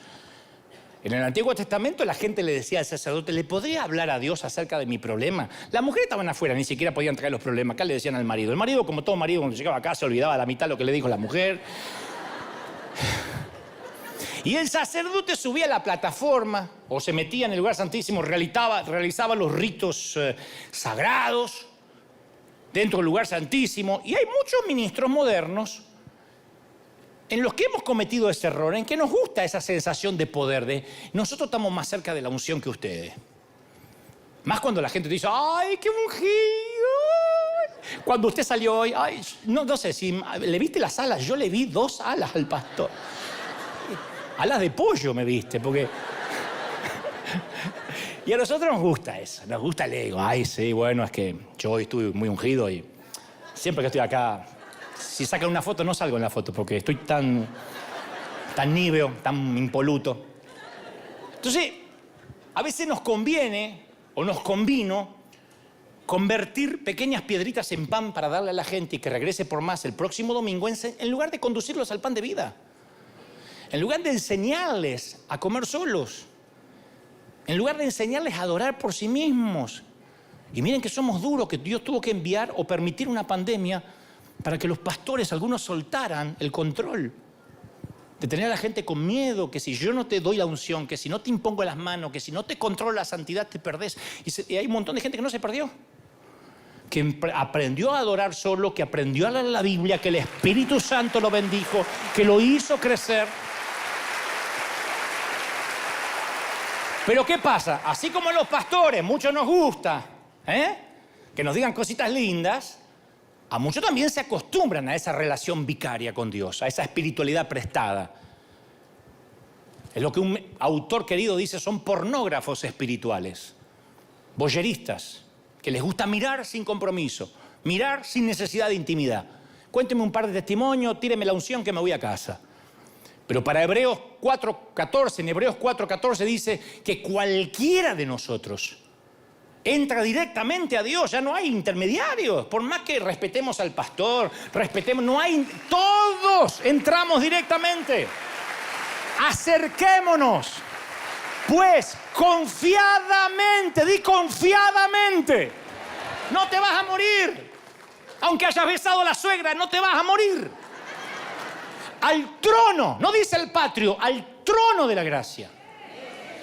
En el Antiguo Testamento la gente le decía al sacerdote, ¿le podría hablar a Dios acerca de mi problema? Las mujeres estaban afuera, ni siquiera podían traer los problemas. Acá le decían al marido. El marido, como todo marido, cuando llegaba acá se olvidaba la mitad de lo que le dijo la mujer. Y el sacerdote subía a la plataforma o se metía en el lugar santísimo, realizaba los ritos sagrados dentro del lugar santísimo. Y hay muchos ministros modernos en los que hemos cometido ese error, en que nos gusta esa sensación de poder, de nosotros estamos más cerca de la unción que ustedes. Más cuando la gente te dice, ¡ay, qué ungido! Cuando usted salió hoy, ay, no sé si le viste las alas, yo le vi 2 alas al pastor. Alas de pollo me viste, porque... Y a nosotros nos gusta eso, nos gusta el ego. Ay, sí, bueno, es que yo hoy estuve muy ungido y siempre que estoy acá, si sacan una foto, no salgo en la foto porque estoy tan níveo, tan impoluto. Entonces, a veces nos conviene o nos convino convertir pequeñas piedritas en pan para darle a la gente y que regrese por más el próximo domingo en lugar de conducirlos al pan de vida. En lugar de enseñarles a comer solos. En lugar de enseñarles a adorar por sí mismos. Y miren que somos duros, que Dios tuvo que enviar o permitir una pandemia para que los pastores, algunos, soltaran el control. De tener a la gente con miedo, que si yo no te doy la unción, que si no te impongo las manos, que si no te controlo la santidad te perdés. Y hay un montón de gente que no se perdió. Que aprendió a adorar solo, que aprendió a leer la Biblia, que el Espíritu Santo lo bendijo, que lo hizo crecer. Pero ¿qué pasa? Así como a los pastores, muchos nos gusta, que nos digan cositas lindas, a muchos también se acostumbran a esa relación vicaria con Dios, a esa espiritualidad prestada. Es lo que un autor querido dice, son pornógrafos espirituales, voyeristas, que les gusta mirar sin compromiso, mirar sin necesidad de intimidad. Cuénteme un par de testimonios, tíreme la unción que me voy a casa. Pero para Hebreos 4:14, en Hebreos 4:14 dice que cualquiera de nosotros entra directamente a Dios, ya no hay intermediarios. Por más que respetemos al pastor, todos entramos directamente. Acerquémonos, pues confiadamente, di confiadamente, no te vas a morir. Aunque hayas besado a la suegra, no te vas a morir. Al trono, no dice el patrio, al trono de la gracia.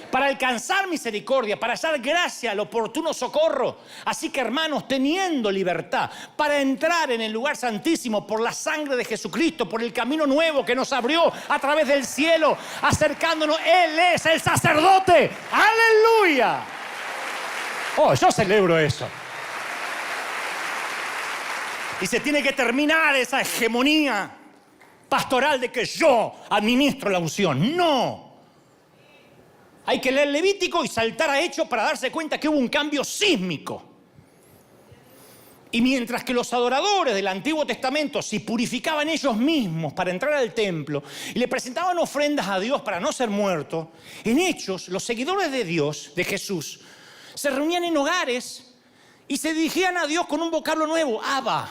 Para alcanzar misericordia, para hallar gracia al oportuno socorro. Así que, hermanos, teniendo libertad para entrar en el lugar santísimo por la sangre de Jesucristo, por el camino nuevo que nos abrió a través del cielo, acercándonos, Él es el sacerdote. ¡Aleluya! Oh, yo celebro eso. Y se tiene que terminar esa hegemonía pastoral de que yo administro la unción. ¡No! Hay que leer Levítico y saltar a Hechos para darse cuenta que hubo un cambio sísmico. Y mientras que los adoradores del Antiguo Testamento se purificaban ellos mismos para entrar al templo y le presentaban ofrendas a Dios para no ser muertos, en Hechos los seguidores de Dios, de Jesús, se reunían en hogares y se dirigían a Dios con un vocablo nuevo, Abba,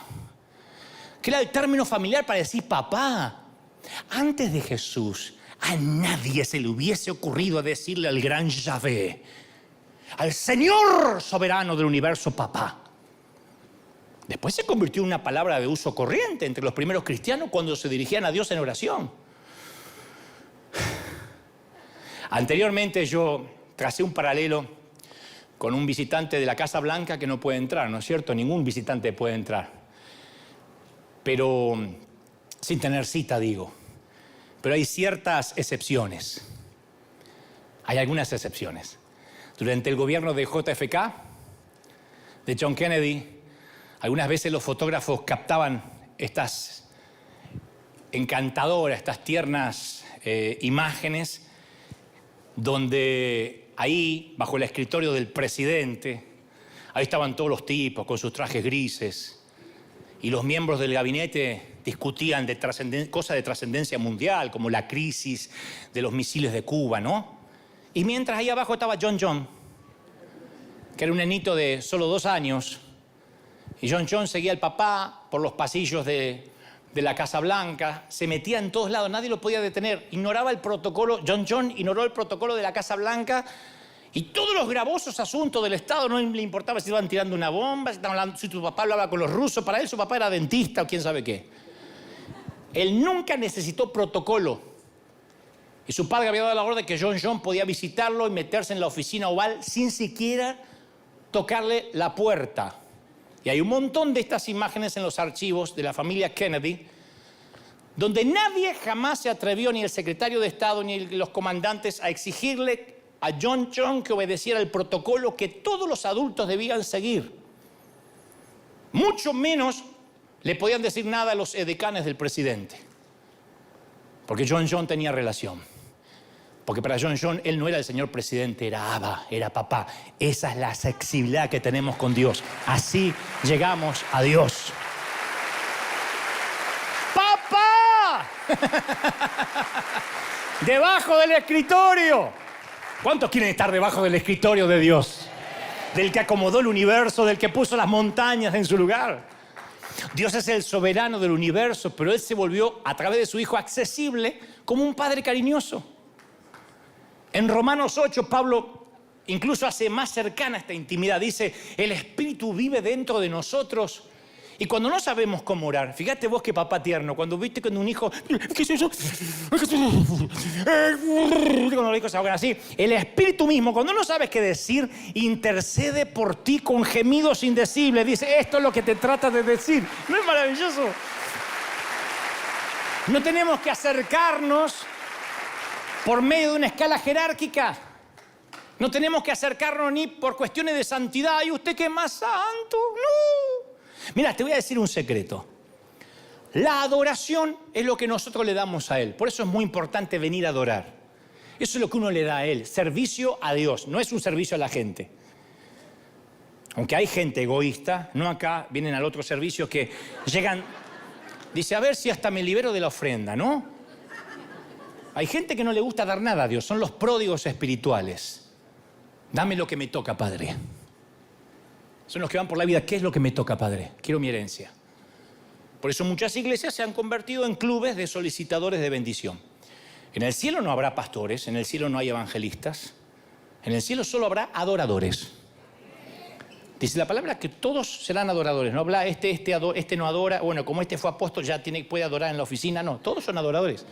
que era el término familiar para decir papá. Antes de Jesús, a nadie se le hubiese ocurrido decirle al gran Yahvé, al Señor soberano del universo, papá. Después se convirtió en una palabra de uso corriente entre los primeros cristianos cuando se dirigían a Dios en oración. Anteriormente yo tracé un paralelo con un visitante de la Casa Blanca que no puede entrar, ¿no es cierto? Ningún visitante puede entrar. Pero sin tener cita, digo. Pero hay ciertas excepciones. Hay algunas excepciones. Durante el gobierno de JFK, de John Kennedy, algunas veces los fotógrafos captaban estas encantadoras, estas tiernas imágenes, donde ahí, bajo el escritorio del presidente, Ahí estaban todos los tipos con sus trajes grises y los miembros del gabinete discutían de cosas de trascendencia mundial, como la crisis de los misiles de Cuba, ¿no? Y mientras ahí abajo estaba John, que era un nenito de solo 2 años, y John seguía al papá por los pasillos de la Casa Blanca, se metía en todos lados, nadie lo podía detener, ignoraba el protocolo, John ignoró el protocolo de la Casa Blanca y todos los gravosos asuntos del Estado, no le importaba si estaban tirando una bomba, si tu papá hablaba con los rusos, para él su papá era dentista o quién sabe qué. Él nunca necesitó protocolo. Y su padre había dado la orden que John podía visitarlo y meterse en la oficina oval sin siquiera tocarle la puerta. Y hay un montón de estas imágenes en los archivos de la familia Kennedy, donde nadie jamás se atrevió, ni el secretario de Estado, ni los comandantes, a exigirle a John que obedeciera el protocolo que todos los adultos debían seguir. Mucho menos le podían decir nada a los edecanes del presidente. Porque John tenía relación. Porque para John él no era el señor presidente, era Abba, era papá. Esa es la accesibilidad que tenemos con Dios. Así llegamos a Dios. ¡Papá! Debajo del escritorio. ¿Cuántos quieren estar debajo del escritorio de Dios? Del que acomodó el universo, del que puso las montañas en su lugar. Dios es el soberano del universo, pero Él se volvió, a través de su Hijo, accesible como un padre cariñoso. En Romanos 8, Pablo incluso hace más cercana esta intimidad. Dice, el Espíritu vive dentro de nosotros. Y cuando no sabemos cómo orar, fíjate vos qué papá tierno, cuando viste cuando un hijo, ¿qué es eso? Cuando los hijos se ahogan así, el Espíritu mismo, cuando no sabes qué decir, intercede por ti con gemidos indecibles. Dice, esto es lo que te trata de decir. ¿No es maravilloso? No tenemos que acercarnos por medio de una escala jerárquica. No tenemos que acercarnos ni por cuestiones de santidad. ¿Y usted qué es más santo? No. Mira, te voy a decir un secreto. La adoración es lo que nosotros le damos a Él. Por eso es muy importante venir a adorar. Eso es lo que uno le da a Él. Servicio a Dios. No es un servicio a la gente. Aunque hay gente egoísta, no acá, vienen al otro servicio que llegan, dice, a ver si hasta me libero de la ofrenda, ¿no? Hay gente que no le gusta dar nada a Dios, son los pródigos espirituales. Dame lo que me toca, Padre. Son los que van por la vida, ¿qué es lo que me toca, Padre? Quiero mi herencia. Por eso muchas iglesias se han convertido en clubes de solicitadores de bendición. En el cielo no habrá pastores, en el cielo no hay evangelistas, en el cielo solo habrá adoradores. Dice la palabra que todos serán adoradores. No habla este no adora, bueno, como este fue apóstol ya puede adorar en la oficina. No, todos son adoradores.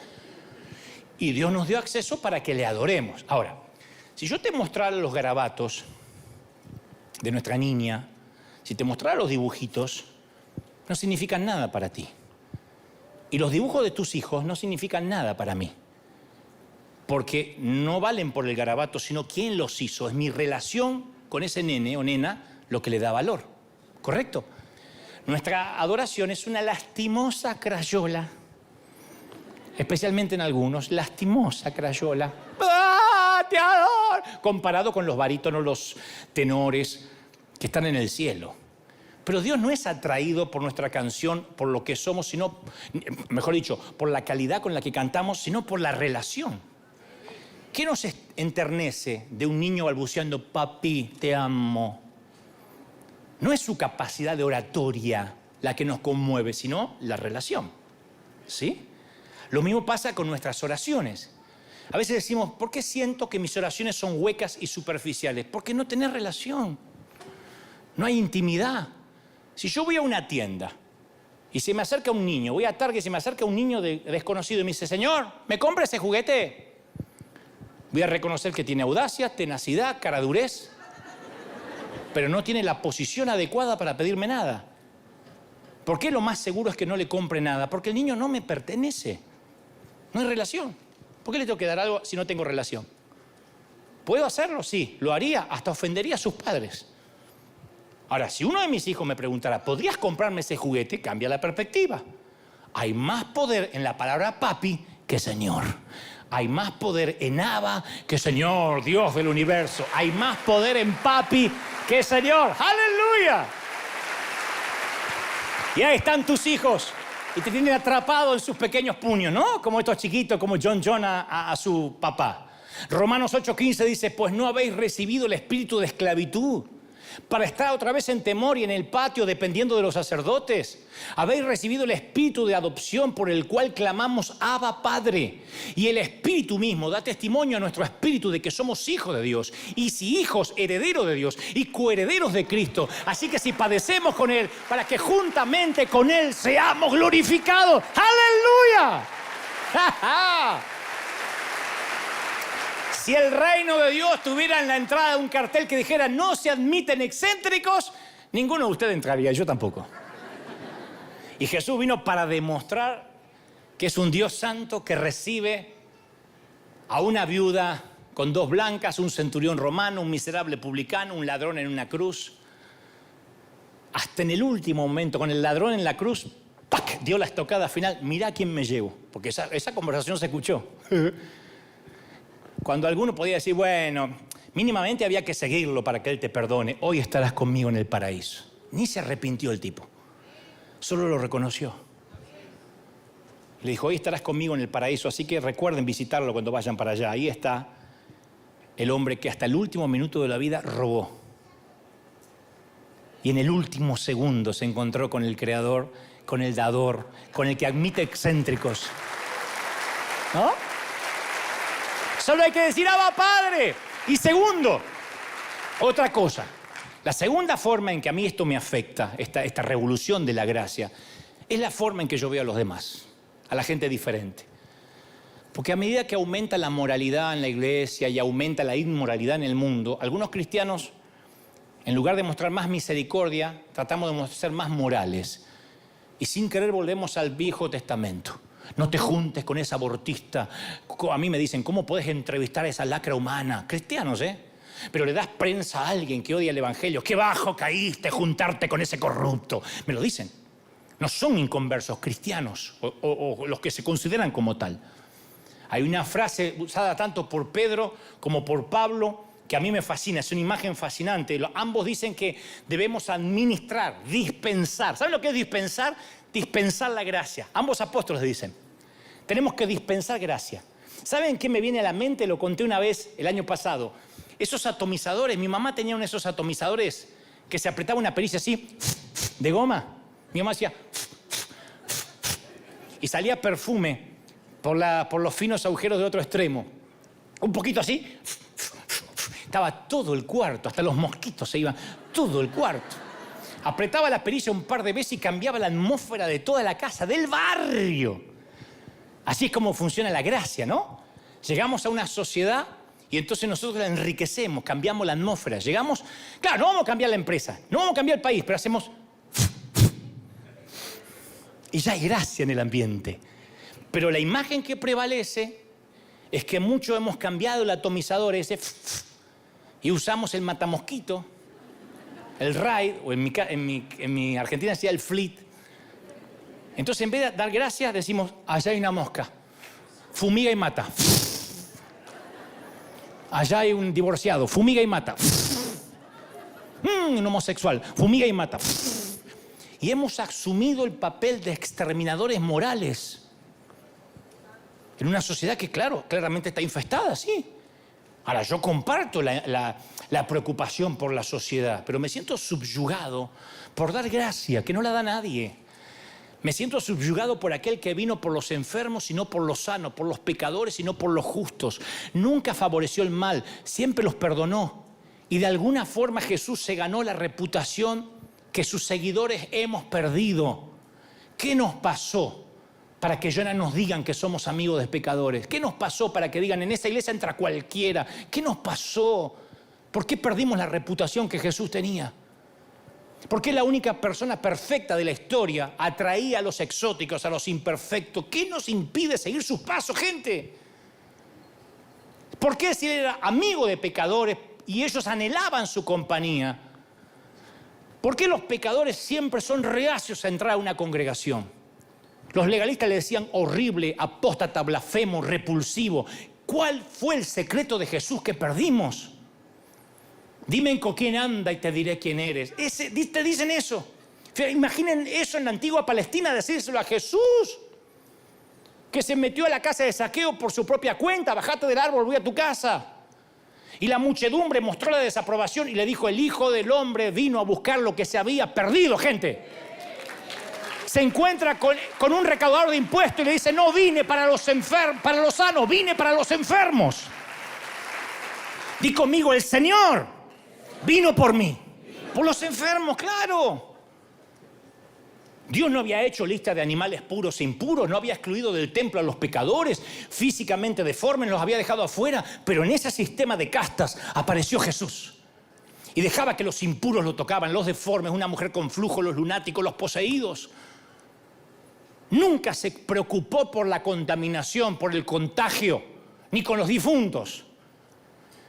Y Dios nos dio acceso para que le adoremos. Ahora, si yo te mostrara los garabatos de nuestra niña, si te mostrara los dibujitos, no significan nada para ti. Y los dibujos de tus hijos no significan nada para mí. Porque no valen por el garabato, sino quién los hizo. Es mi relación con ese nene o nena lo que le da valor. ¿Correcto? Nuestra adoración es una lastimosa crayola. Especialmente en algunos, lastimosa crayola. ¡Ah, te adoro! Comparado con los barítonos, los tenores que están en el cielo. Pero Dios no es atraído por nuestra canción, por lo que somos, sino, mejor dicho, por la calidad con la que cantamos, sino por la relación. ¿Qué nos enternece de un niño balbuceando, papi, te amo? No es su capacidad de oratoria la que nos conmueve, sino la relación. ¿Sí? Lo mismo pasa con nuestras oraciones. A veces decimos, ¿por qué siento que mis oraciones son huecas y superficiales? Porque no tenés relación. No hay intimidad. Si yo voy a una tienda y se me acerca un niño, voy a Target y se me acerca un niño desconocido y me dice, Señor, ¿me compra ese juguete? Voy a reconocer que tiene audacia, tenacidad, caradurez, pero no tiene la posición adecuada para pedirme nada. ¿Por qué lo más seguro es que no le compre nada? Porque el niño no me pertenece. No hay relación. ¿Por qué le tengo que dar algo si no tengo relación? ¿Puedo hacerlo? Sí. ¿Lo haría? Hasta ofendería a sus padres. Ahora, si uno de mis hijos me preguntara, ¿podrías comprarme ese juguete? Cambia la perspectiva. Hay más poder en la palabra papi que señor. Hay más poder en Abba que Señor, Dios del universo. Hay más poder en Papi que Señor. ¡Aleluya! Y ahí están tus hijos y te tienen atrapado en sus pequeños puños, ¿no? Como estos chiquitos, como John a su papá. Romanos 8:15 dice, pues no habéis recibido el espíritu de esclavitud para estar otra vez en temor y en el patio dependiendo de los sacerdotes. Habéis recibido el espíritu de adopción por el cual clamamos Abba Padre. Y el espíritu mismo da testimonio a nuestro espíritu de que somos hijos de Dios. Y si hijos, herederos de Dios y coherederos de Cristo. Así que si padecemos con Él, para que juntamente con Él seamos glorificados. ¡Aleluya! ¡Ja, ja! Si el reino de Dios tuviera en la entrada un cartel que dijera no se admiten excéntricos, ninguno de ustedes entraría, yo tampoco. Y Jesús vino para demostrar que es un Dios santo que recibe a una viuda con 2 blancas, un centurión romano, un miserable publicano, un ladrón en una cruz. Hasta en el último momento, con el ladrón en la cruz, ¡pac!, dio la estocada final. Mirá quién me llevo, porque esa conversación se escuchó. Cuando alguno podía decir, bueno, mínimamente había que seguirlo para que Él te perdone. Hoy estarás conmigo en el paraíso. Ni se arrepintió el tipo. Solo lo reconoció. Le dijo, hoy estarás conmigo en el paraíso, así que recuerden visitarlo cuando vayan para allá. Ahí está el hombre que hasta el último minuto de la vida robó. Y en el último segundo se encontró con el Creador, con el Dador, con el que admite excéntricos. ¿No? Solo hay que decir, Abba Padre. Y segundo, otra cosa. La segunda forma en que a mí esto me afecta, esta revolución de la gracia, es la forma en que yo veo a los demás, a la gente diferente. Porque a medida que aumenta la moralidad en la iglesia y aumenta la inmoralidad en el mundo, algunos cristianos, en lugar de mostrar más misericordia, tratamos de ser más morales. Y sin querer volvemos al Viejo Testamento. No te juntes con esa abortista. A mí me dicen, ¿cómo puedes entrevistar a esa lacra humana? Cristianos, ¿eh? Pero le das prensa a alguien que odia el evangelio. ¡Qué bajo caíste juntarte con ese corrupto! Me lo dicen. No son inconversos, cristianos, o los que se consideran como tal. Hay una frase usada tanto por Pedro como por Pablo que a mí me fascina, es una imagen fascinante. Ambos dicen que debemos administrar, dispensar. ¿Saben lo que es dispensar? Dispensar la gracia. Ambos apóstoles dicen, tenemos que dispensar gracia. ¿Saben qué me viene a la mente? Lo conté una vez el año pasado. Esos atomizadores, mi mamá tenía uno de esos atomizadores que se apretaba una pericia así, de goma. Mi mamá hacía y salía perfume por los finos agujeros de otro extremo. Un poquito así. Estaba todo el cuarto, hasta los mosquitos se iban, todo el cuarto. Apretaba la perilla un par de veces y cambiaba la atmósfera de toda la casa, del barrio. Así es como funciona la gracia, ¿no? Llegamos a una sociedad y entonces nosotros la enriquecemos, cambiamos la atmósfera. Llegamos, claro, no vamos a cambiar la empresa, no vamos a cambiar el país, pero hacemos... Y ya hay gracia en el ambiente. Pero la imagen que prevalece es que muchos hemos cambiado el atomizador ese y usamos el matamosquito, el Raid, o en mi Argentina decía el Fleet. Entonces, en vez de dar gracias, decimos, allá hay una mosca, fumiga y mata. Allá hay un divorciado, fumiga y mata. Un homosexual, fumiga y mata. Y hemos asumido el papel de exterminadores morales en una sociedad que, claro, claramente está infestada, sí. Ahora, yo comparto la preocupación por la sociedad, pero me siento subyugado por dar gracia, que no la da nadie. Me siento subyugado por aquel que vino por los enfermos y no por los sanos, por los pecadores y no por los justos. Nunca favoreció el mal, siempre los perdonó. Y de alguna forma Jesús se ganó la reputación que sus seguidores hemos perdido. ¿Qué nos pasó para que ya no nos digan que somos amigos de pecadores? ¿Qué nos pasó para que digan, en esa iglesia entra cualquiera? ¿Qué nos pasó? ¿Por qué perdimos la reputación que Jesús tenía? ¿Por qué la única persona perfecta de la historia atraía a los exóticos, a los imperfectos? ¿Qué nos impide seguir sus pasos, gente? ¿Por qué si él era amigo de pecadores y ellos anhelaban su compañía? ¿Por qué los pecadores siempre son reacios a entrar a una congregación? Los legalistas le decían horrible, apóstata, blasfemo, repulsivo. ¿Cuál fue el secreto de Jesús que perdimos? Dime con quién anda y te diré quién eres. Te dicen eso. Imaginen eso en la antigua Palestina, decírselo a Jesús, que se metió a la casa de Zaqueo por su propia cuenta. Bajate del árbol, voy a tu casa. Y la muchedumbre mostró la desaprobación y le dijo: el Hijo del Hombre vino a buscar lo que se había perdido, gente. Se encuentra con un recaudador de impuestos y le dice: no vine para los sanos, vine para los enfermos. Di conmigo: el Señor vino por mí. Por los enfermos, claro. Dios no había hecho lista de animales puros e impuros, no había excluido del templo a los pecadores, físicamente deformes, los había dejado afuera, pero en ese sistema de castas apareció Jesús. Y dejaba que los impuros lo tocaban, los deformes, una mujer con flujo, los lunáticos, los poseídos. Nunca se preocupó por la contaminación, por el contagio, ni con los difuntos.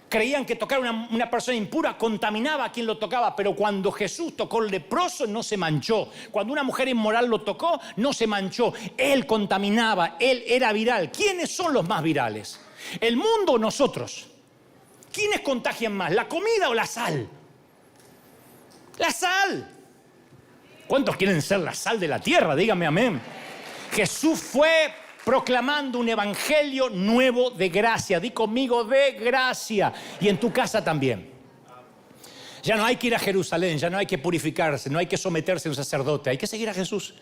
Creían que tocar una persona impura contaminaba a quien lo tocaba, pero cuando Jesús tocó al leproso no se manchó. Cuando una mujer inmoral lo tocó, no se manchó. Él contaminaba, él era viral. ¿Quiénes son los más virales? ¿El mundo o nosotros? ¿Quiénes contagian más, la comida o la sal? La sal. ¿Cuántos quieren ser la sal de la tierra? Dígame amén. Jesús fue proclamando un evangelio nuevo de gracia. Di conmigo: de gracia. Y en tu casa también. Ya no hay que ir a Jerusalén, ya no hay que purificarse, no hay que someterse a un sacerdote, hay que seguir a Jesús.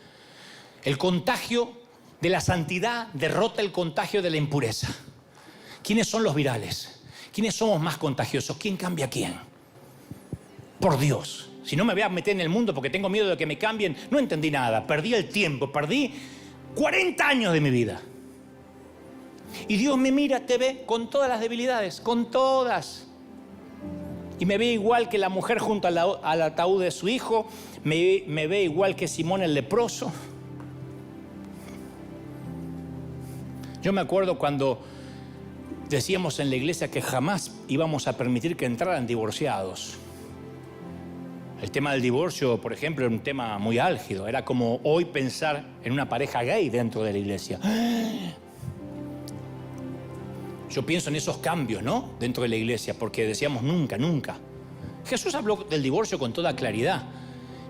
El contagio de la santidad derrota el contagio de la impureza. ¿Quiénes son los virales? ¿Quiénes somos más contagiosos? ¿Quién cambia a quién? Por Dios. Si no me voy a meter en el mundo porque tengo miedo de que me cambien, no entendí nada. Perdí el tiempo, perdí 40 años de mi vida. Y Dios me mira, te ve con todas las debilidades, con todas. Y me ve igual que la mujer junto al ataúd de su hijo, me ve igual que Simón el leproso. Yo me acuerdo cuando decíamos en la iglesia que jamás íbamos a permitir que entraran divorciados. El tema del divorcio, por ejemplo, era un tema muy álgido. Era como hoy pensar en una pareja gay dentro de la iglesia. Yo pienso en esos cambios, ¿no? Dentro de la iglesia, porque decíamos nunca, nunca. Jesús habló del divorcio con toda claridad.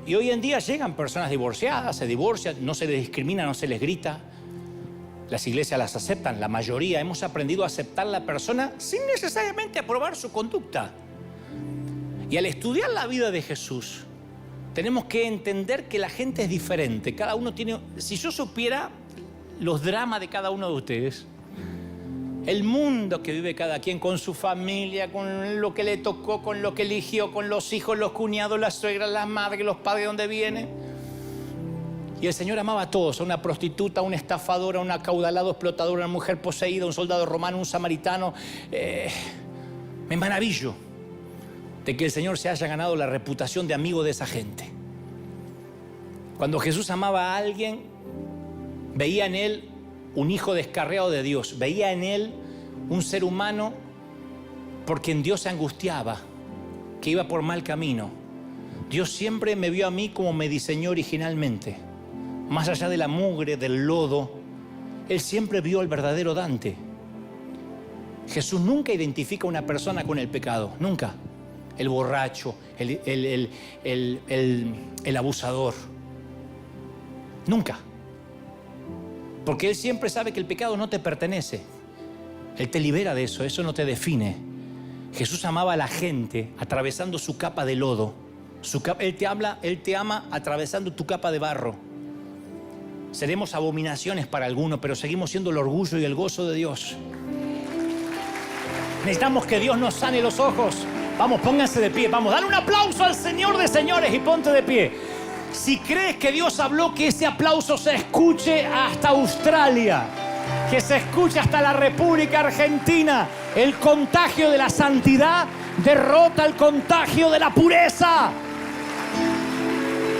Y hoy en día llegan personas divorciadas, se divorcian, no se les discrimina, no se les grita. Las iglesias las aceptan, la mayoría. Hemos aprendido a aceptar a la persona sin necesariamente aprobar su conducta. Y al estudiar la vida de Jesús, tenemos que entender que la gente es diferente. Cada uno tiene... Si yo supiera los dramas de cada uno de ustedes, el mundo que vive cada quien con su familia, con lo que le tocó, con lo que eligió, con los hijos, los cuñados, las suegras, las madres, los padres, de dónde vienen. Y el Señor amaba a todos, a una prostituta, a un estafador, a un acaudalado explotador, a una mujer poseída, a un soldado romano, un samaritano. Me maravillo de que el Señor se haya ganado la reputación de amigo de esa gente. Cuando Jesús amaba a alguien, veía en él un hijo descarriado de Dios, veía en él un ser humano por quien Dios se angustiaba, que iba por mal camino. Dios siempre me vio a mí como me diseñó originalmente. Más allá de la mugre, del lodo, Él siempre vio al verdadero Dante. Jesús nunca identifica a una persona con el pecado, nunca. El borracho, el abusador. Nunca. Porque Él siempre sabe que el pecado no te pertenece. Él te libera de eso, eso no te define. Jesús amaba a la gente atravesando su capa de lodo. Él te ama atravesando tu capa de barro. Seremos abominaciones para algunos, pero seguimos siendo el orgullo y el gozo de Dios. Necesitamos que Dios nos sane los ojos. Vamos, pónganse de pie. Vamos, dale un aplauso al Señor de señores y ponte de pie. Si crees que Dios habló, que ese aplauso se escuche hasta Australia, que se escuche hasta la República Argentina. El contagio de la santidad derrota el contagio de la pureza.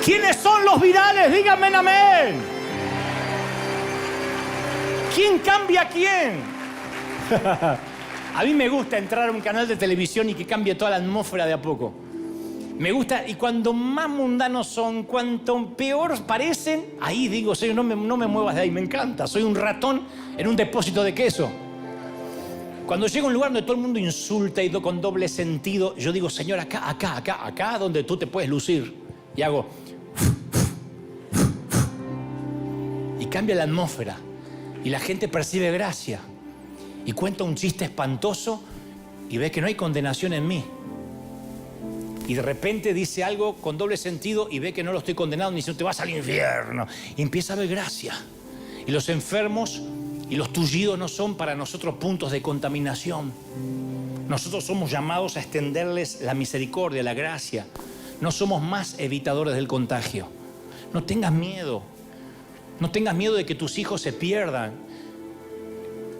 ¿Quiénes son los virales? Díganme amén. ¿Quién cambia a quién? A mí me gusta entrar a un canal de televisión y que cambie toda la atmósfera de a poco. Me gusta, y cuando más mundanos son, cuanto peor parecen, ahí digo, Señor, no me muevas de ahí, me encanta. Soy un ratón en un depósito de queso. Cuando llego a un lugar donde todo el mundo insulta y con doble sentido, yo digo, Señor, acá, donde tú te puedes lucir. Y hago... Y cambia la atmósfera. Y la gente percibe gracia. Y cuenta un chiste espantoso y ve que no hay condenación en mí. Y de repente dice algo con doble sentido y ve que no lo estoy condenando, ni dice, te vas al infierno. Y empieza a ver gracia. Y los enfermos y los tullidos no son para nosotros puntos de contaminación. Nosotros somos llamados a extenderles la misericordia, la gracia. No somos más evitadores del contagio. No tengas miedo. No tengas miedo de que tus hijos se pierdan.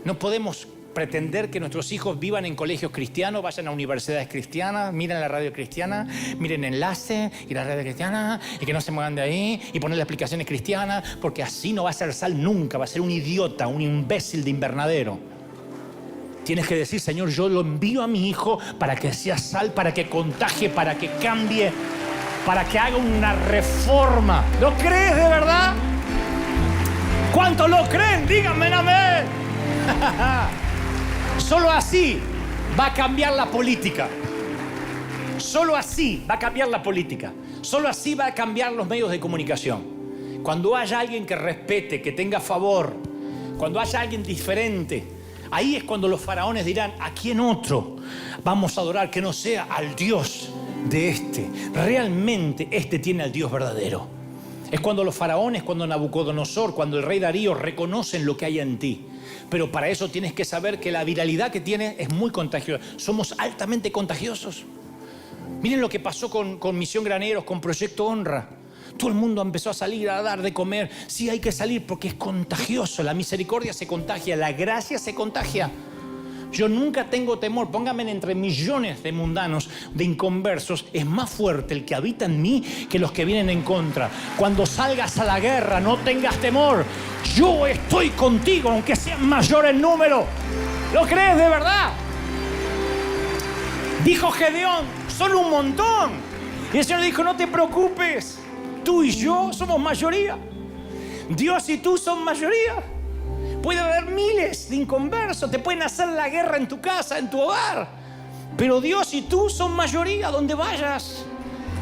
No podemos pretender que nuestros hijos vivan en colegios cristianos, vayan a universidades cristianas, miren la radio cristiana, miren Enlace y la radio cristiana, y que no se muevan de ahí, y ponerle explicaciones cristianas, porque así no va a ser sal nunca, va a ser un idiota, un imbécil de invernadero. Tienes que decir, Señor, yo lo envío a mi hijo para que sea sal, para que contagie, para que cambie, para que haga una reforma. ¿Lo crees de verdad? ¿Cuántos lo creen? Díganme amén. Solo así va a cambiar la política. Solo así va a cambiar la política. Solo así va a cambiar los medios de comunicación. Cuando haya alguien que respete, que tenga favor, cuando haya alguien diferente, ahí es cuando los faraones dirán, ¿a quién otro vamos a adorar que no sea al Dios de este? Realmente este tiene al Dios verdadero. Es cuando los faraones, cuando Nabucodonosor, cuando el rey Darío reconocen lo que hay en ti. Pero para eso tienes que saber que la viralidad que tienes es muy contagiosa. Somos altamente contagiosos. Miren lo que pasó con Misión Graneros, con Proyecto Honra. Todo el mundo empezó a salir a dar de comer. Sí, hay que salir porque es contagioso. La misericordia se contagia, la gracia se contagia. Yo nunca tengo temor. Pónganme entre millones de mundanos, de inconversos. Es más fuerte el que habita en mí que los que vienen en contra. Cuando salgas a la guerra, no tengas temor. Yo estoy contigo, aunque sea mayor el número. ¿Lo crees de verdad? Dijo Gedeón, son un montón. Y el Señor dijo, no te preocupes. Tú y yo somos mayoría. Dios y tú son mayoría. Puede haber miles de inconversos, te pueden hacer la guerra en tu casa, en tu hogar. Pero Dios y tú son mayoría donde vayas.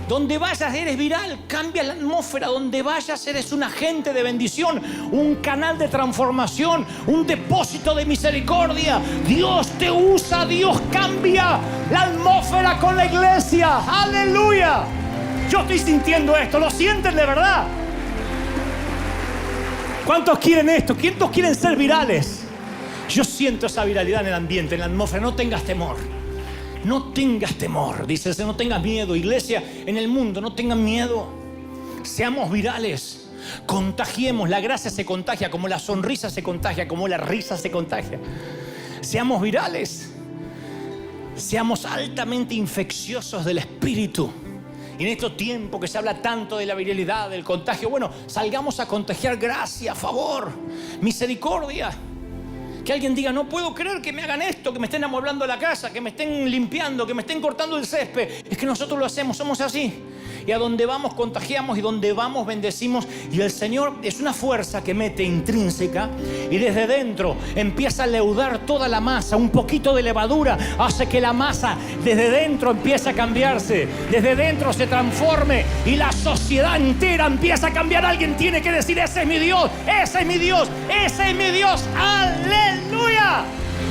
Donde vayas eres viral, cambia la atmósfera. Donde vayas eres un agente de bendición, un canal de transformación, un depósito de misericordia. Dios te usa, Dios cambia la atmósfera con la iglesia. ¡Aleluya! Yo estoy sintiendo esto, ¿lo sienten de verdad? ¿Cuántos quieren esto? ¿Cuántos quieren ser virales? Yo siento esa viralidad en el ambiente, en la atmósfera. No tengas temor. No tengas temor. Dice, no tengas miedo. Iglesia, en el mundo, no tengan miedo. Seamos virales. Contagiemos. La gracia se contagia, como la sonrisa se contagia, como la risa se contagia. Seamos virales. Seamos altamente infecciosos del Espíritu. Y en estos tiempos que se habla tanto de la viralidad, del contagio, bueno, salgamos a contagiar gracia, favor, misericordia. Que alguien diga, no puedo creer que me hagan esto, que me estén amueblando la casa, que me estén limpiando, que me estén cortando el césped. Es que nosotros lo hacemos, somos así. Y a donde vamos contagiamos y donde vamos bendecimos. Y el Señor es una fuerza que mete intrínseca y desde dentro empieza a leudar toda la masa. Un poquito de levadura hace que la masa desde dentro empiece a cambiarse. Desde dentro se transforme y la sociedad entera empieza a cambiar. Alguien tiene que decir, ese es mi Dios, ese es mi Dios, ese es mi Dios. ¡Aleluya!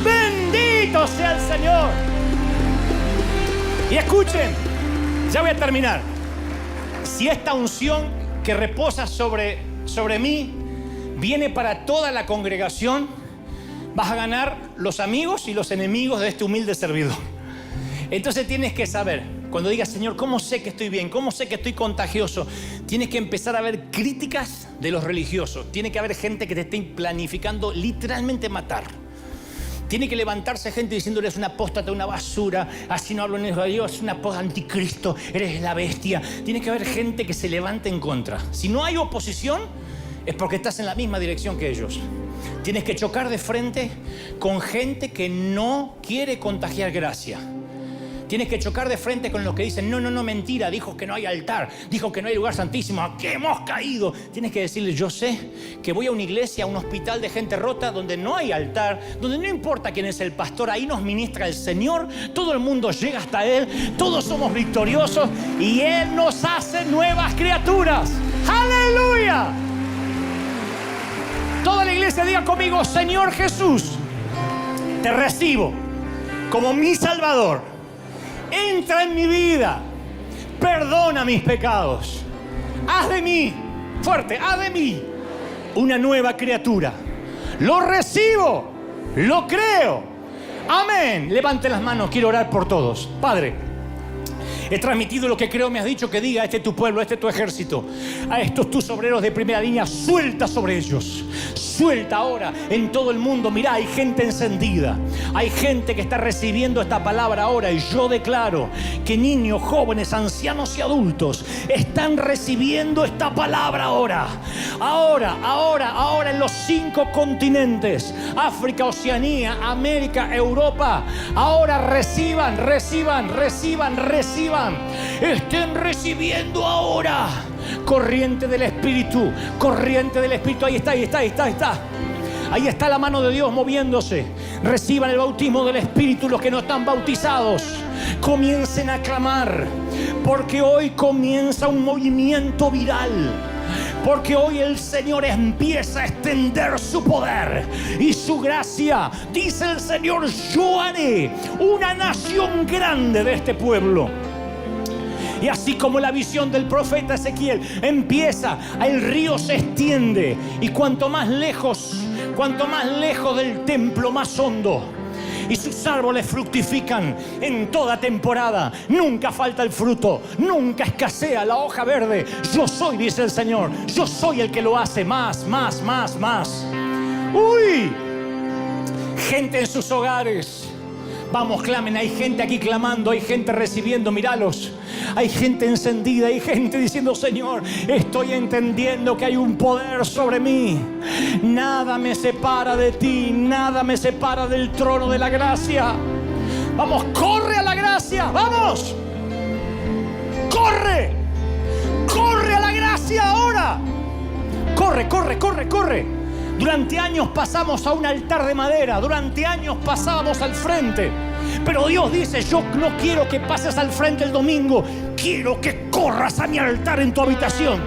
¡Bendito sea el Señor! Y escuchen, ya voy a terminar. Si esta unción que reposa sobre mí viene para toda la congregación, vas a ganar los amigos y los enemigos de este humilde servidor. Entonces tienes que saber, cuando digas, Señor, ¿cómo sé que estoy bien? ¿Cómo sé que estoy contagioso? Tienes que empezar a ver críticas de los religiosos. Tiene que haber gente que te esté planificando literalmente matar. Tiene que levantarse gente diciéndole, es una apóstata, una basura, así no hablo en eso, Dios, es una anticristo, eres la bestia. Tiene que haber gente que se levante en contra. Si no hay oposición, es porque estás en la misma dirección que ellos. Tienes que chocar de frente con gente que no quiere contagiar gracia. Tienes que chocar de frente con los que dicen, no, mentira, dijo que no hay altar, dijo que no hay lugar santísimo, ¿a qué hemos caído? Tienes que decirle, yo sé que voy a una iglesia, a un hospital de gente rota, donde no hay altar, donde no importa quién es el pastor, ahí nos ministra el Señor, todo el mundo llega hasta Él, todos somos victoriosos y Él nos hace nuevas criaturas. ¡Aleluya! Toda la iglesia diga conmigo, Señor Jesús, te recibo como mi Salvador. Entra en mi vida, perdona mis pecados. Haz de mí, fuerte, haz de mí una nueva criatura. Lo recibo, lo creo. Amén. Levante las manos, quiero orar por todos. Padre, he transmitido lo que creo me has dicho que diga. Este es tu pueblo, este es tu ejército. A estos tus obreros de primera línea, suelta sobre ellos. Suelta ahora en todo el mundo. Mirá, hay gente encendida. Hay gente que está recibiendo esta palabra ahora. Y yo declaro que niños, jóvenes, ancianos y adultos están recibiendo esta palabra ahora. Ahora en los 5 continentes. África, Oceanía, América, Europa. Ahora reciban. Estén recibiendo ahora. Corriente del Espíritu. Ahí está. Ahí está la mano de Dios moviéndose. Reciban el bautismo del Espíritu los que no están bautizados. Comiencen a clamar, porque hoy comienza un movimiento viral. Porque hoy el Señor empieza a extender su poder y su gracia. Dice el Señor, yo haré una nación grande de este pueblo. Y así como la visión del profeta Ezequiel empieza, el río se extiende. Y cuanto más lejos del templo, más hondo. Y sus árboles fructifican en toda temporada. Nunca falta el fruto, nunca escasea la hoja verde. Yo soy, dice el Señor, yo soy el que lo hace más. ¡Uy! Gente en sus hogares. Vamos, clamen, hay gente aquí clamando, hay gente recibiendo, míralos. Hay gente encendida, hay gente diciendo, Señor, estoy entendiendo que hay un poder sobre mí. Nada me separa de ti, nada me separa del trono de la gracia. Vamos, corre a la gracia, vamos. Corre a la gracia ahora. Corre. Durante años pasamos a un altar de madera, durante años pasábamos al frente. Pero Dios dice, yo no quiero que pases al frente el domingo, quiero que corras a mi altar en tu habitación.